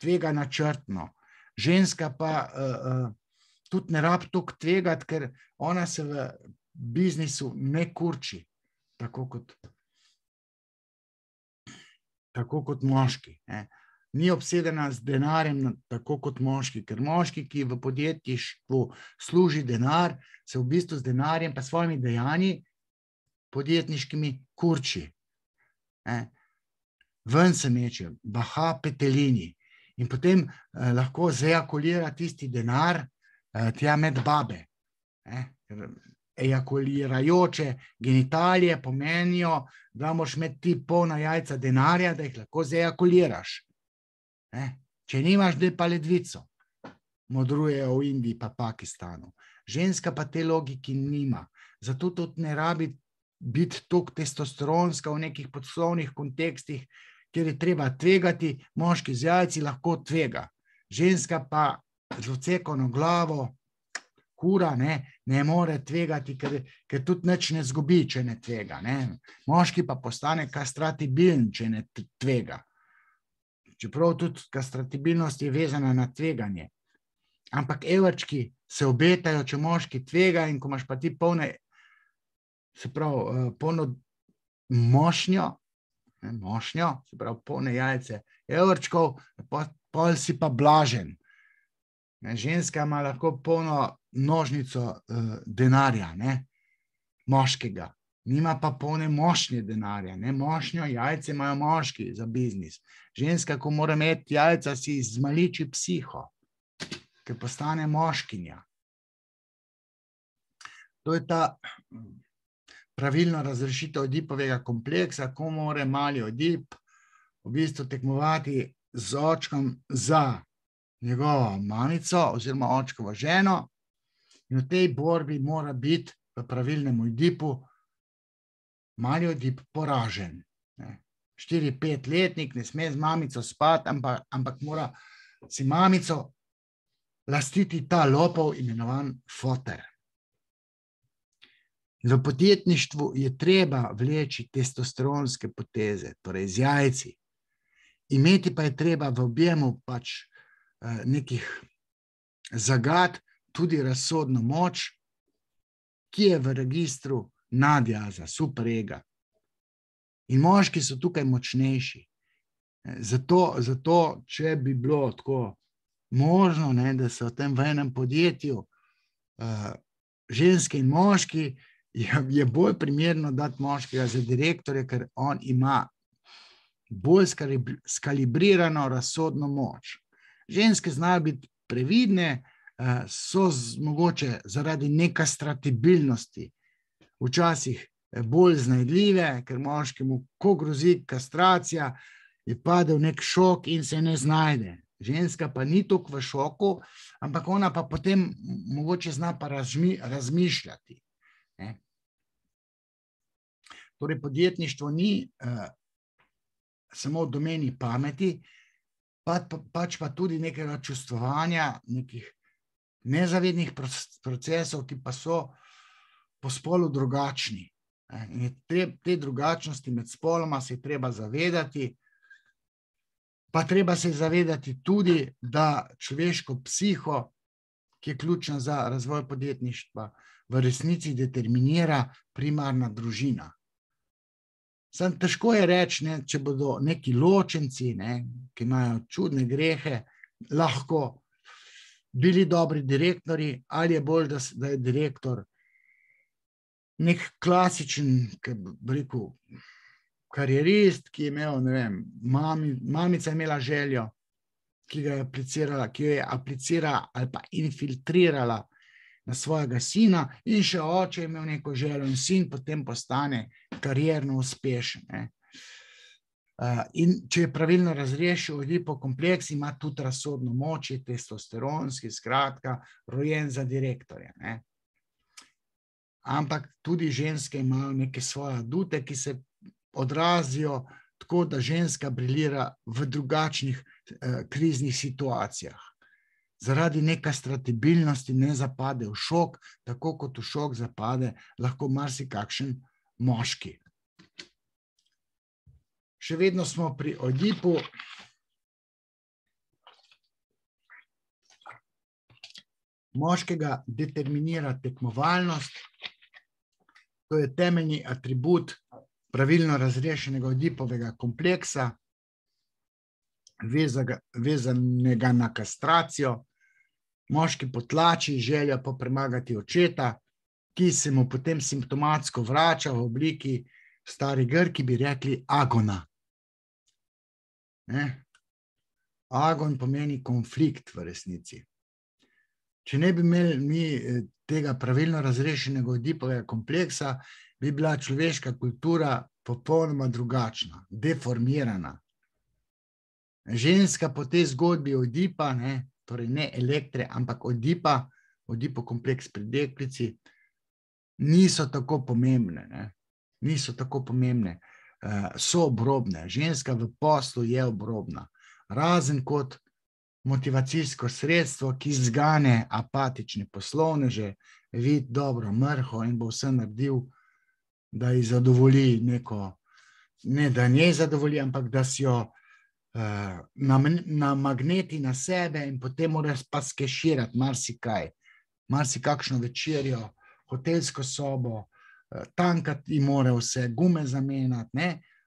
tvega načrtno. Ženska pa tudi ne rab toliko tvegati, ker ona se v biznisu ne kurči, tako kot moški. Ni obsedena z denarjem tako kot moški, ker moški, ki v podjetništvu služi denar, se v bistvu z denarjem pa svojimi dejanji podjetniškimi kurči. Ven se meče, baha petelini in potem lahko zejakulira tisti denar tja med babe. Ejakulirajoče genitalije pomenijo, da moraš imeti ti polna jajca denarja, da jih lahko zejakuliraš. Če nimaš, daj pa ledvico, modrujejo v Indiji pa Pakistanu. Ženska pa te logiki nima, zato tudi ne rabi biti toliko testosteronska v nekih poslovnih kontekstih, kjer je treba tvegati, moški z jajci lahko tvega. Ženska pa z odsekano glavo, kura, ne more tvegati, ker tudi nič ne zgubi, če ne tvega. Moški pa postane kastratibilen, če ne tvega. Čeprav tudi kastratibilnost je vezana na tveganje. Ampak evrčki se obetajo, če moški tvega in ko imaš pa ti polno mošnjo, se pravi polne jajce evrčkov, pol si pa blažen. Ženska ima lahko polno nožnico denarja, moškega. Nima pa polne mošnje denarja. Mošnjo, jajce imajo moški za biznis. Ženska, ko mora imeti jajca, si zmaliči psiho, ker postane moškinja. To je ta pravilno razrešitev Oedipovega kompleksa, ko mora mali Oedip v bistvu tekmovati z očkom za njegovo mamico oziroma očkovo ženo in v tej borbi mora biti v pravilnem Oedipu mali Oedip poražen. 4-5 letnik ne sme z mamico spati, ampak mora si mamico lastiti ta lopov imenovan foter. V podjetništvu je treba vleči testosteronske poteze, torej z jajci. Imeti pa je treba v objemu pač nekih zagad, tudi razsodno moč, ki je v registru nadjaza, superega. In moški so tukaj močnejši. Zato, če bi bilo tako možno, da se v tem v enem podjetju ženske in moški, je bolj primerno dati moškega za direktorja, ker on ima bolj skalibrirano razsodno moč. Ženske znajo biti previdne, so mogoče zaradi nekastratibilnosti včasih bolj znajdljive, ker moškemu, ko grozi kastracija, je padel nek šok in se ne znajde. Ženska pa ni toliko v šoku, ampak ona pa potem mogoče zna pa razmišljati. Torej, podjetništvo ni samo v domeni pameti, pač pa tudi nekega čustvovanja, nekih nezavednih procesov, ki pa so po spolu drugačni. In te drugačnosti med spoloma se je treba zavedati, pa treba se zavedati tudi, da človeško psiho, ki je ključna za razvoj podjetništva, v resnici determinira primarna družina. Samo težko je reči, če bodo neki ločenci, ki imajo čudne grehe, lahko bili dobri direktorji, ali je bolj, da je direktor nek klasičen, bi rekel, karierist, ki je imel, mamica je imela željo, ki jo je aplicirala ali pa infiltrirala na svojega sina, in še oče je imel neko željo in sin potem postane karierno uspešen. In če je pravilno razrešil Oedipov kompleks, ima tudi razsodno moč, je testosteronski, skratka, rojen za direktorja. Ampak tudi ženske imajo neke svoje adute, ki se odrazijo tako, da ženska briljira v drugačnih kriznih situacijah. Zaradi nekastratibilnosti ne zapade v šok, tako kot v šok zapade lahko marsikakšen moški. Še vedno smo pri Oedipu. Moškega determinira tekmovalnost. To je temeljni atribut pravilno razrešenega Oedipovega kompleksa, vezanega na kastracijo. Moški potlači željo po premagati očeta, ki se mu potem simptomatsko vrača v obliki, stari Grki bi rekli, agona. Agon pomeni konflikt v resnici. Če ne bi imeli mi tega pravilno razrešenega Oedipovega kompleksa, bi bila človeška kultura popolnoma drugačna, deformirana. Ženska po tej zgodbi Oedipa, torej ne Elektre, ampak Oedipa, Oedipov kompleks pri deklici, niso tako pomembne. Niso tako pomembne. So obrobne. Ženska v poslu je obrobna. Razen kot motivacijsko sredstvo, ki zgane apatične poslovneže, vidi dobro mrho in bo vse naredil, da ji zadovolji neko, ne da njej zadovolji, ampak da si jo namagneti na sebe in potem mora pa skeširati marsikaj. Marsikakšno večerjo, hotelsko sobo, tankati mora vse, gume zamenjati,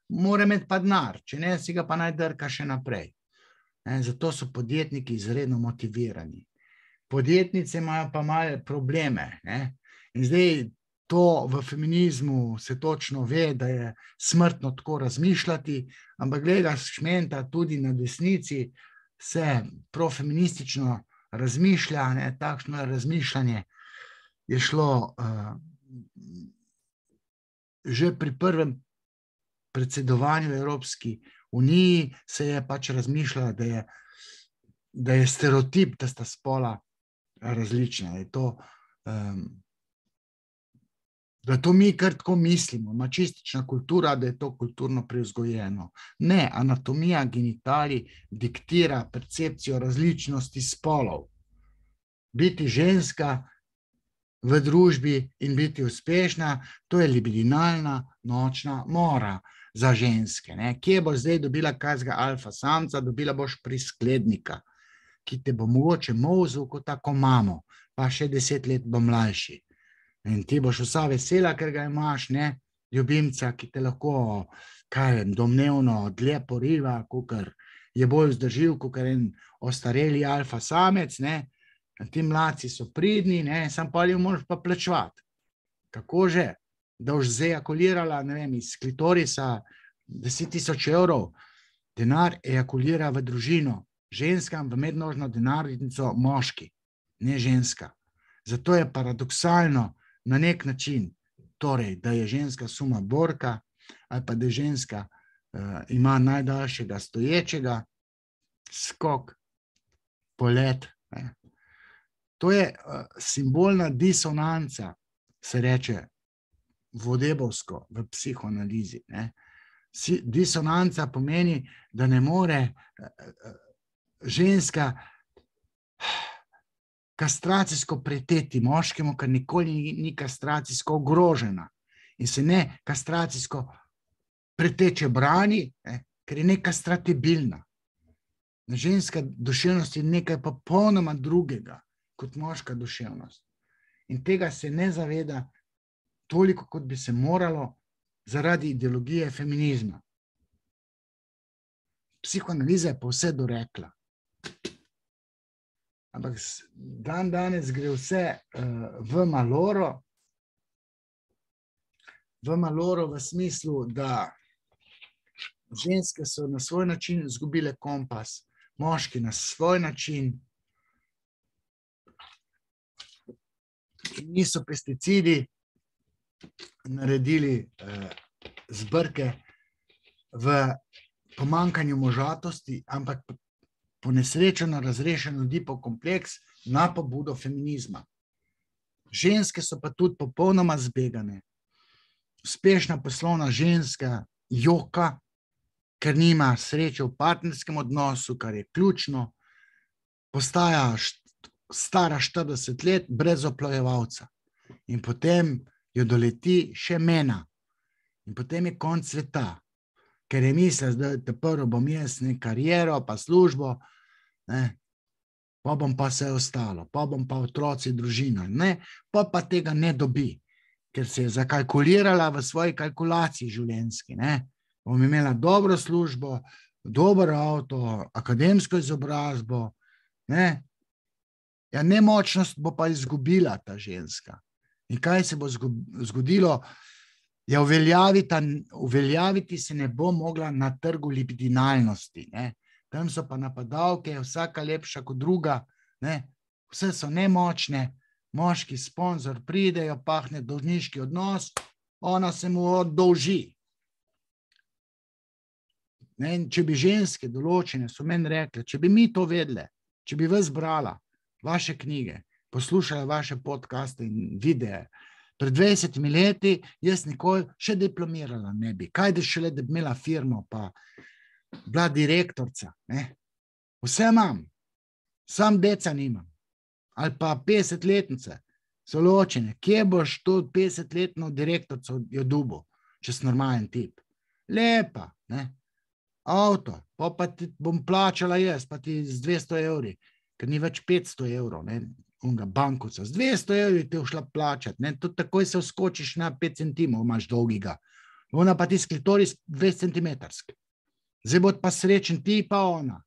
mora imeti pa denar, če ne, si ga pa naj drka še naprej. Zato so podjetniki izredno motivirani. Podjetnice imajo pa malo probleme. In zdaj to v feminizmu se točno ve, da je smrtno tako razmišljati, ampak gleda šmenta tudi na desnici se profeministično razmišlja, takšno razmišljanje je šlo že pri prvem predsedovanju Evropski uniji, se je pač razmišljala, da je stereotip, da sta spola različna. Da to mi kar tako mislimo, mačistična kultura, da je to kulturno privzgojeno. Ne, anatomija genitalij diktira percepcijo različnosti spolov. Biti ženska v družbi in biti uspešna, to je libidinalna nočna mora za ženske. Kje boš zdaj dobila kazga alfa samca, dobila boš prisklednika. ki te bo mogoče molzil kot tako mamo, pa še 10 let bo mlajši. In ti boš vsa vesela, ker ga imaš, ne, ljubimca, ki te lahko, domnevno dlje poriva, kakor je bolj vzdržljiv, kakor en ostareli alfa samec, ne. Ti mladci so pridni, ne, sam pa jih moraš pa plačevati. Kako že? Da boš zejakulirala, ne vem, iz klitorisa 10.000 evrov, denar ejakulira v družino, ženskam v mednožno denarnico moški, ne ženska. Zato je paradoksalno na nek način, torej, da je ženska suma borka, ali pa da je ženska ima najdaljšega stoječega skok, polet. Ne. To je simbolna disonanca, se reče vodebovsko v psihoanalizi. Ne. Disonanca pomeni, da ne more ženska kastracijsko preteti moškemu, ker nikoli ni kastracijsko ogrožena in se ne kastracijsko preteče brani, ne, ker je nekastratibilna. Ženska duševnost je nekaj popolnoma drugega kot moška duševnost. In tega se ne zaveda toliko, kot bi se moralo zaradi ideologije feminizma. Psihoanaliza je pa vse dorekla. Ampak danes gre vse v maloro. V maloro v smislu, da ženske so na svoj način izgubile kompas, moški na svoj način. Niso pesticidi naredili zbrke v pomanjkanju možatosti, ampak ponesrečeno razrešen Oedipov kompleks na pobudo feminizma. Ženske so pa tudi popolnoma zbegane. Uspešna poslovna ženska joka, ker nima sreče v partnerskem odnosu, kar je ključno, postaja stara 40 let brez oplojevalca. In potem jo doleti še mena. In potem je konec sveta. Ker je mislila, da prvo bom jaz kariero, pa službo, ne, pa bom pa vse ostalo, pa bom pa otroci, družina, ne, pa tega ne dobi, ker se je zakalkulirala v svoji kalkulaciji življenjski, ne. Bom imela dobro službo, dober avto, akademsko izobrazbo, ne. Ja, nemočnost bo pa izgubila ta ženska. In kaj se bo zgodilo? Ja, uveljaviti se ne bo mogla na trgu libidinalnosti. Ne. Tam so pa napadalke, vsaka lepša kot druga, ne. Vse so nemočne, moški sponzor pridejo, pahne dolžniški odnos, ona se mu oddolži. Ne, če bi ženske določene, so meni rekle, če bi mi to vedle, če bi vas brala, vaše knjige, poslušala vaše podcaste in videe, pred 20 leti jaz nikoli še diplomirala ne bi. Kaj da šele, da bi imela firmo, pa bila direktorca. Ne? Vse imam, sam deca nimam. Ali pa 50-letnice so ločene. Kje boš to 50-letno direktorco jo dubo, če si normalen tip? Lepa, ne? Avto, pa ti bom plačala jaz, pa ti z 200 evri, ker ni več 500 evrov, ne? Unga bankovca, z 200 evri te všla plačati, ne, tudi takoj se vskočiš na 5 centimov, imaš dolgiga. Ona pa ti sklitoris 2 centimetrski. Zdaj bo pa srečen ti pa ona.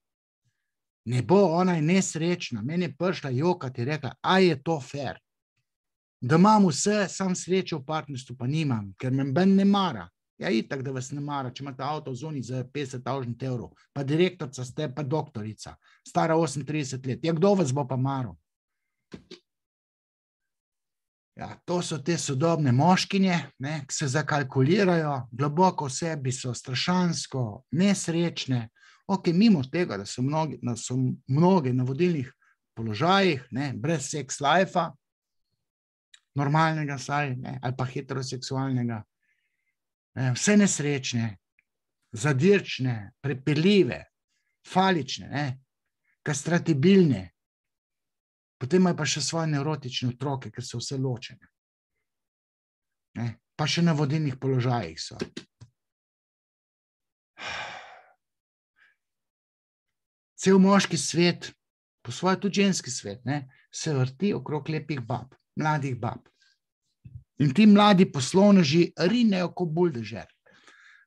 Ne bo, ona je nesrečna, meni je prišla jokati, rekla, a je to fair? Da imam vse, sam srečo v partnerstvu pa nimam, ker me ben ne mara. Ja, itak, da vas ne mara, če imate avto v zoni za 50.000 evrov, pa direktorca ste, pa doktorica, stara 38 let. Ja, kdo vas bo pa maral? Ja, to so te sodobne moškinje, ne, ki se zakalkulirajo, globoko v sebi so strašansko nesrečne. Ok, mimo tega, da so mnoge na vodilnih položajih, ne, brez sex life-a, normalnega saj, ne, ali pa heteroseksualnega, ne, vse nesrečne, zadirčne, prepeljive, falične, ne, kastratibilne. Potem imajo pa še svoje nevrotične otroke, ker so vse ločene. Ne? Pa še na vodilnih položajih so. Cel moški svet po svoje tudi ženski svet, ne, se vrti okrog lepih bab, mladih bab. In ti mladi poslovneži rinejo kot buldožer,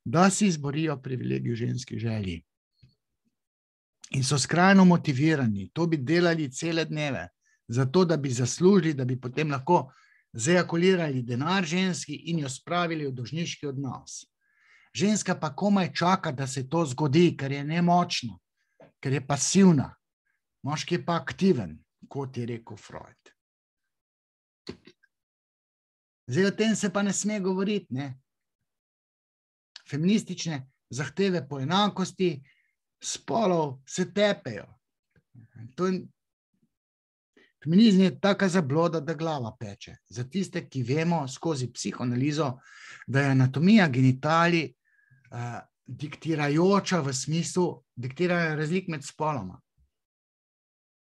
da si izborijo privilegij ženskih želji. In so skrajno motivirani, to bi delali cele dneve, zato da bi zaslužili, da bi potem lahko zajakulirali denar ženski in jo spravili v dolžniški odnos. Ženska pa komaj čaka, da se to zgodi, ker je nemočna, ker je pasivna. Moški je pa aktiven, kot je rekel Freud. Zdaj, o tem se pa ne sme govoriti, ne? Feministične zahteve po enakosti spolov se tepejo. Feminizem je taka zabloda, da glava peče. Za tiste, ki vemo skozi psihoanalizo, da je anatomija genitali diktirajoča v smislu diktiranja razlik med spoloma.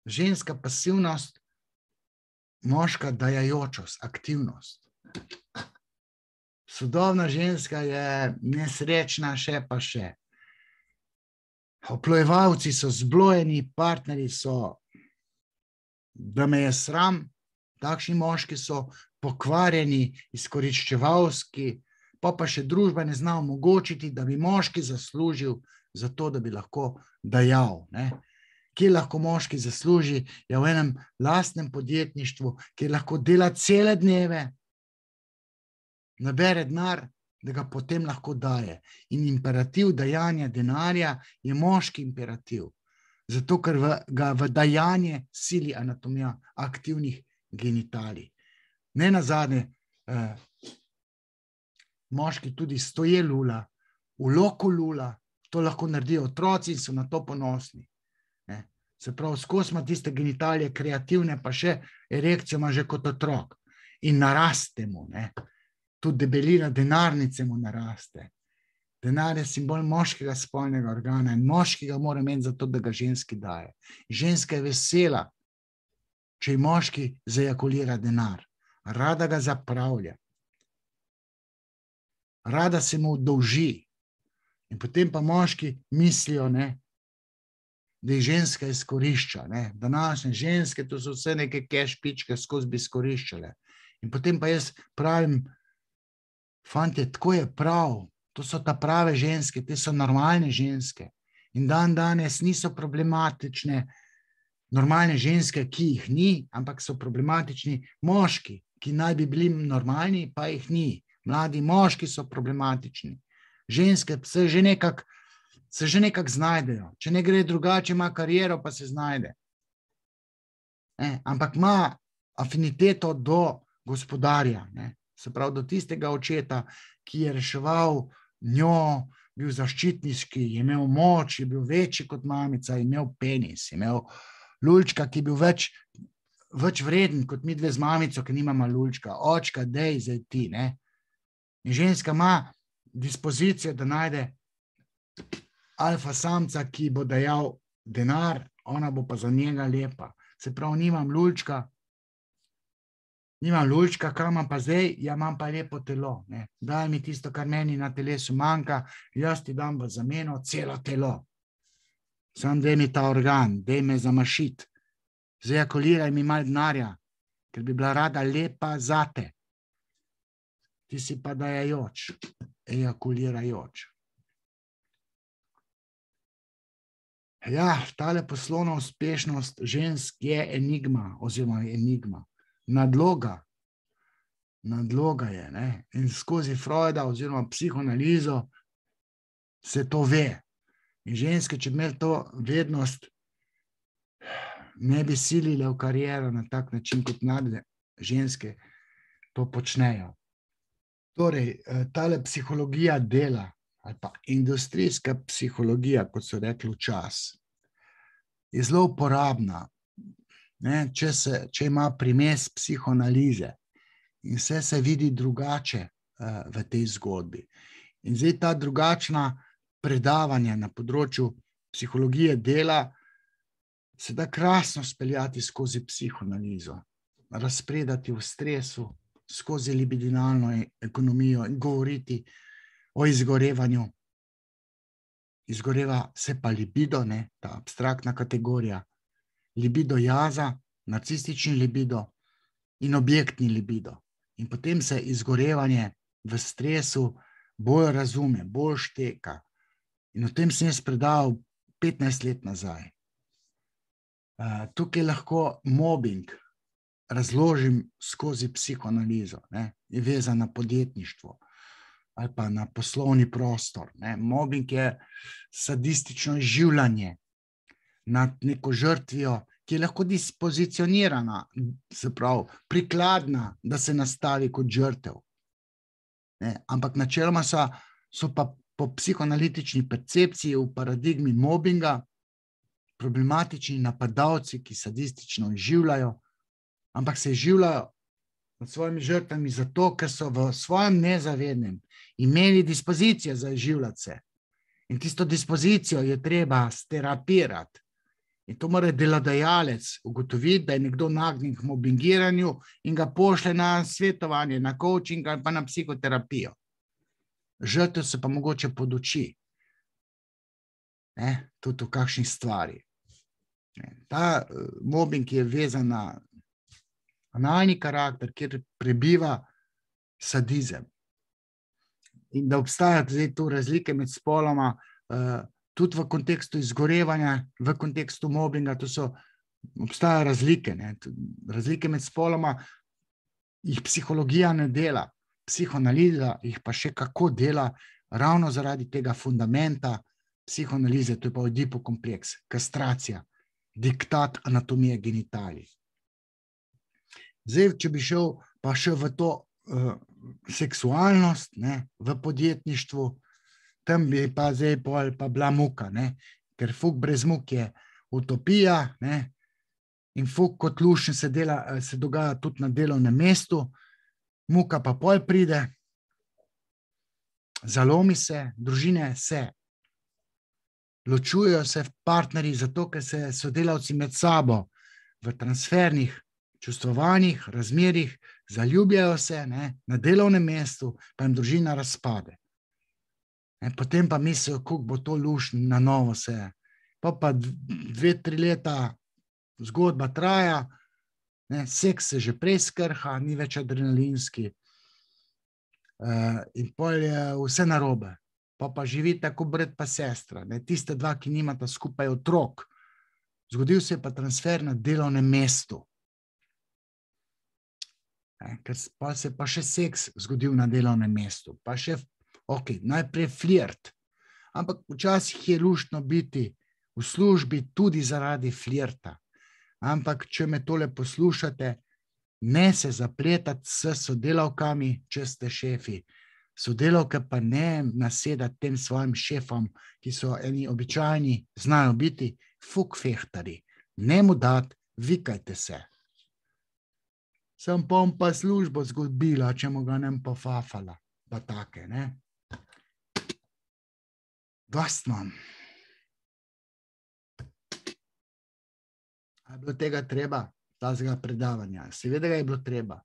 Ženska pasivnost, moška dajajočost, aktivnost. Sodobna ženska je nesrečna še pa še. Oplojevalci so zblojeni, partnerji so, da me je sram, takšni moški so pokvarjeni, izkoriščevalski, pa še družba ne zna omogočiti, da bi moški zaslužil za to, da bi lahko dajal. Ne? Kje lahko moški zasluži, je v enem lastnem podjetništvu, kjer lahko dela cele dneve, nabere denar, da ga potem lahko daje. In imperativ dajanja denarja je moški imperativ. Zato, ker ga v dajanje sili anatomija aktivnih genitalij. Ne nazadnje, moški tudi stoje lula, v loku lula, to lahko naredijo otroci in so na to ponosni. Se pravi, skozi ima tiste genitalije kreativne, pa še erekcijo ima že kot otrok. In naraste mu, ne. Tudi debelina denarnice mu naraste. Denar je simbol moškega spolnega organa in moški ga mora imeti zato, da ga ženski daje. Ženska je vesela, če ji moški zajakulira denar. Rada ga zapravlja. Rada se mu dolži. In potem pa moški mislijo, ne, da jih ženska izkorišča. Ne. Današnje ženske, to so vse neke kešpičke, skozi bi izkoriščale. In potem pa jaz pravim, fantje, tako je prav, to so ta prave ženske, te so normalne ženske. In danes niso problematične normalne ženske, ki jih ni, ampak so problematični moški, ki naj bi bili normalni, pa jih ni. Mladi moški so problematični. Ženske se že nekako znajdejo. Če ne gre drugače, ima kariero, pa se znajde. Ampak ima afiniteto do gospodarja, ne. Se pravi, do tistega očeta, ki je reševal njo, bil zaščitniški, je imel moč, je bil večji kot mamica, je imel penis, je imel lulčka, ki je bil več vreden kot mi dve z mamico, ki nimamo lulčka. Očka, dej, zdaj ti, ne. In ženska ima dispozicijo, da najde alfa samca, ki bo dajal denar, ona bo pa za njega lepa. Se pravi, nimam lulčka, kaj imam pa zdaj, ja, imam pa lepo telo. Ne. Daj mi tisto, kar meni na telesu manjka, jaz ti dam v zameno celo telo. Sam daj mi ta organ, daj me zamašiti. Zajakuliraj mi malo denarja, ker bi bila rada lepa zate. Ti si pa dajajoč, ejakulirajoč. Ja, tale poslovna uspešnost žensk je enigma, oziroma enigma. Nadloga je, ne? In skozi Freuda oziroma psihoanalizo se to ve. In ženske, če bi imeli to vednost, ne bi silile v kariero na tak način, kot mlade ženske to počnejo. Torej, tale psihologija dela, ali pa industrijska psihologija, kot so rekli včasih, je zelo uporabna. Ne, če ima primes psihoanalize in vse se vidi drugače v tej zgodbi. In zdaj ta drugačna predavanja na področju psihologije dela se da krasno speljati skozi psihoanalizo, razpredati v stresu, skozi libidinalno ekonomijo in govoriti o izgorevanju. Izgoreva se pa libido, ne, ta abstraktna kategorija. libido jaza, narcistični libido in objektni libido. In potem se izgorevanje v stresu bolj razume, bolj šteka. In o tem sem jaz predal 15 let nazaj. Tukaj lahko mobbing razložim skozi psihoanalizo, ne, je vezan na podjetništvo ali pa na poslovni prostor. Ne. Mobbing je sadistično izživljanje nad neko žrtvijo, ki je lahko dispozicionirana, se pravi, prikladna, da se nastavi kot žrtev. Ne. Ampak načeloma so pa po psihoanalitični percepciji v paradigmi mobbinga problematični napadalci, ki sadistično izživljajo, ampak se izživljajo nad svojimi žrtvami zato, ker so v svojem nezavednem imeli dispozicijo za izživljati se. In tisto dispozicijo je treba sterapirati. In to mora delodajalec ugotoviti, da je nekdo nagnjen k mobbingiranju in ga pošlje na svetovanje, na coaching ali pa na psihoterapijo. Žrtev se pa mogoče poduči. Tudi v kakšnih stvari. Ta mobbing je vezan na analni karakter, kjer prebiva sadizem. In da obstajajo zdaj tu razlike med spoloma, tudi v kontekstu izgorevanja, v kontekstu mobbinga, obstajajo razlike. Ne? Razlike med spoloma jih psihologija ne dela, psihoanaliza jih pa še kako dela, ravno zaradi tega fundamenta psihoanalize, to je pa Oedipo kompleks, kastracija, diktat anatomije genitalij. Zdaj, če bi šel pa še v to seksualnost, ne, v podjetništvu, tam bi pa zdaj pa bila muka, ne, ker fuk brez muk je utopija, ne, in fuk kot lušen se dogaja tudi na delovnem mestu, muka pa pol pride, zalomi se, družine se ločujejo se partnerji zato, ker se sodelavci med sabo v transfernih čustvovanjih, razmerjih, zaljubljajo se, ne, na delovnem mestu, pa jim družina razpade. Potem pa mislijo, kako bo to lušno na novo se. Pa 2-3 leta zgodba traja, ne, seks se že prej skrha, ni več adrenalinski, in pol je vse narobe. Pa živita kot brat pa sestra, ne, tiste dva, ki nimata skupaj otrok. Zgodil se je pa transfer na delovnem mestu. Ker pa se pa še seks zgodil na delovnem mestu, pa še, najprej flirt, ampak včasih je luštno biti v službi tudi zaradi flirta, ampak če me tole poslušate, ne se zapletati s sodelavkami, če ste šefi, sodelavke pa ne nasedati tem svojim šefom, ki so eni običajni, znajo biti fuk fehtari, ne mu dati, vikajte se. Sem pa službo zgubila, če mu ga nem pofafala, pa take, ne. Dost imam. A je bilo tega treba, tazga predavanja? Seveda ga je bilo treba.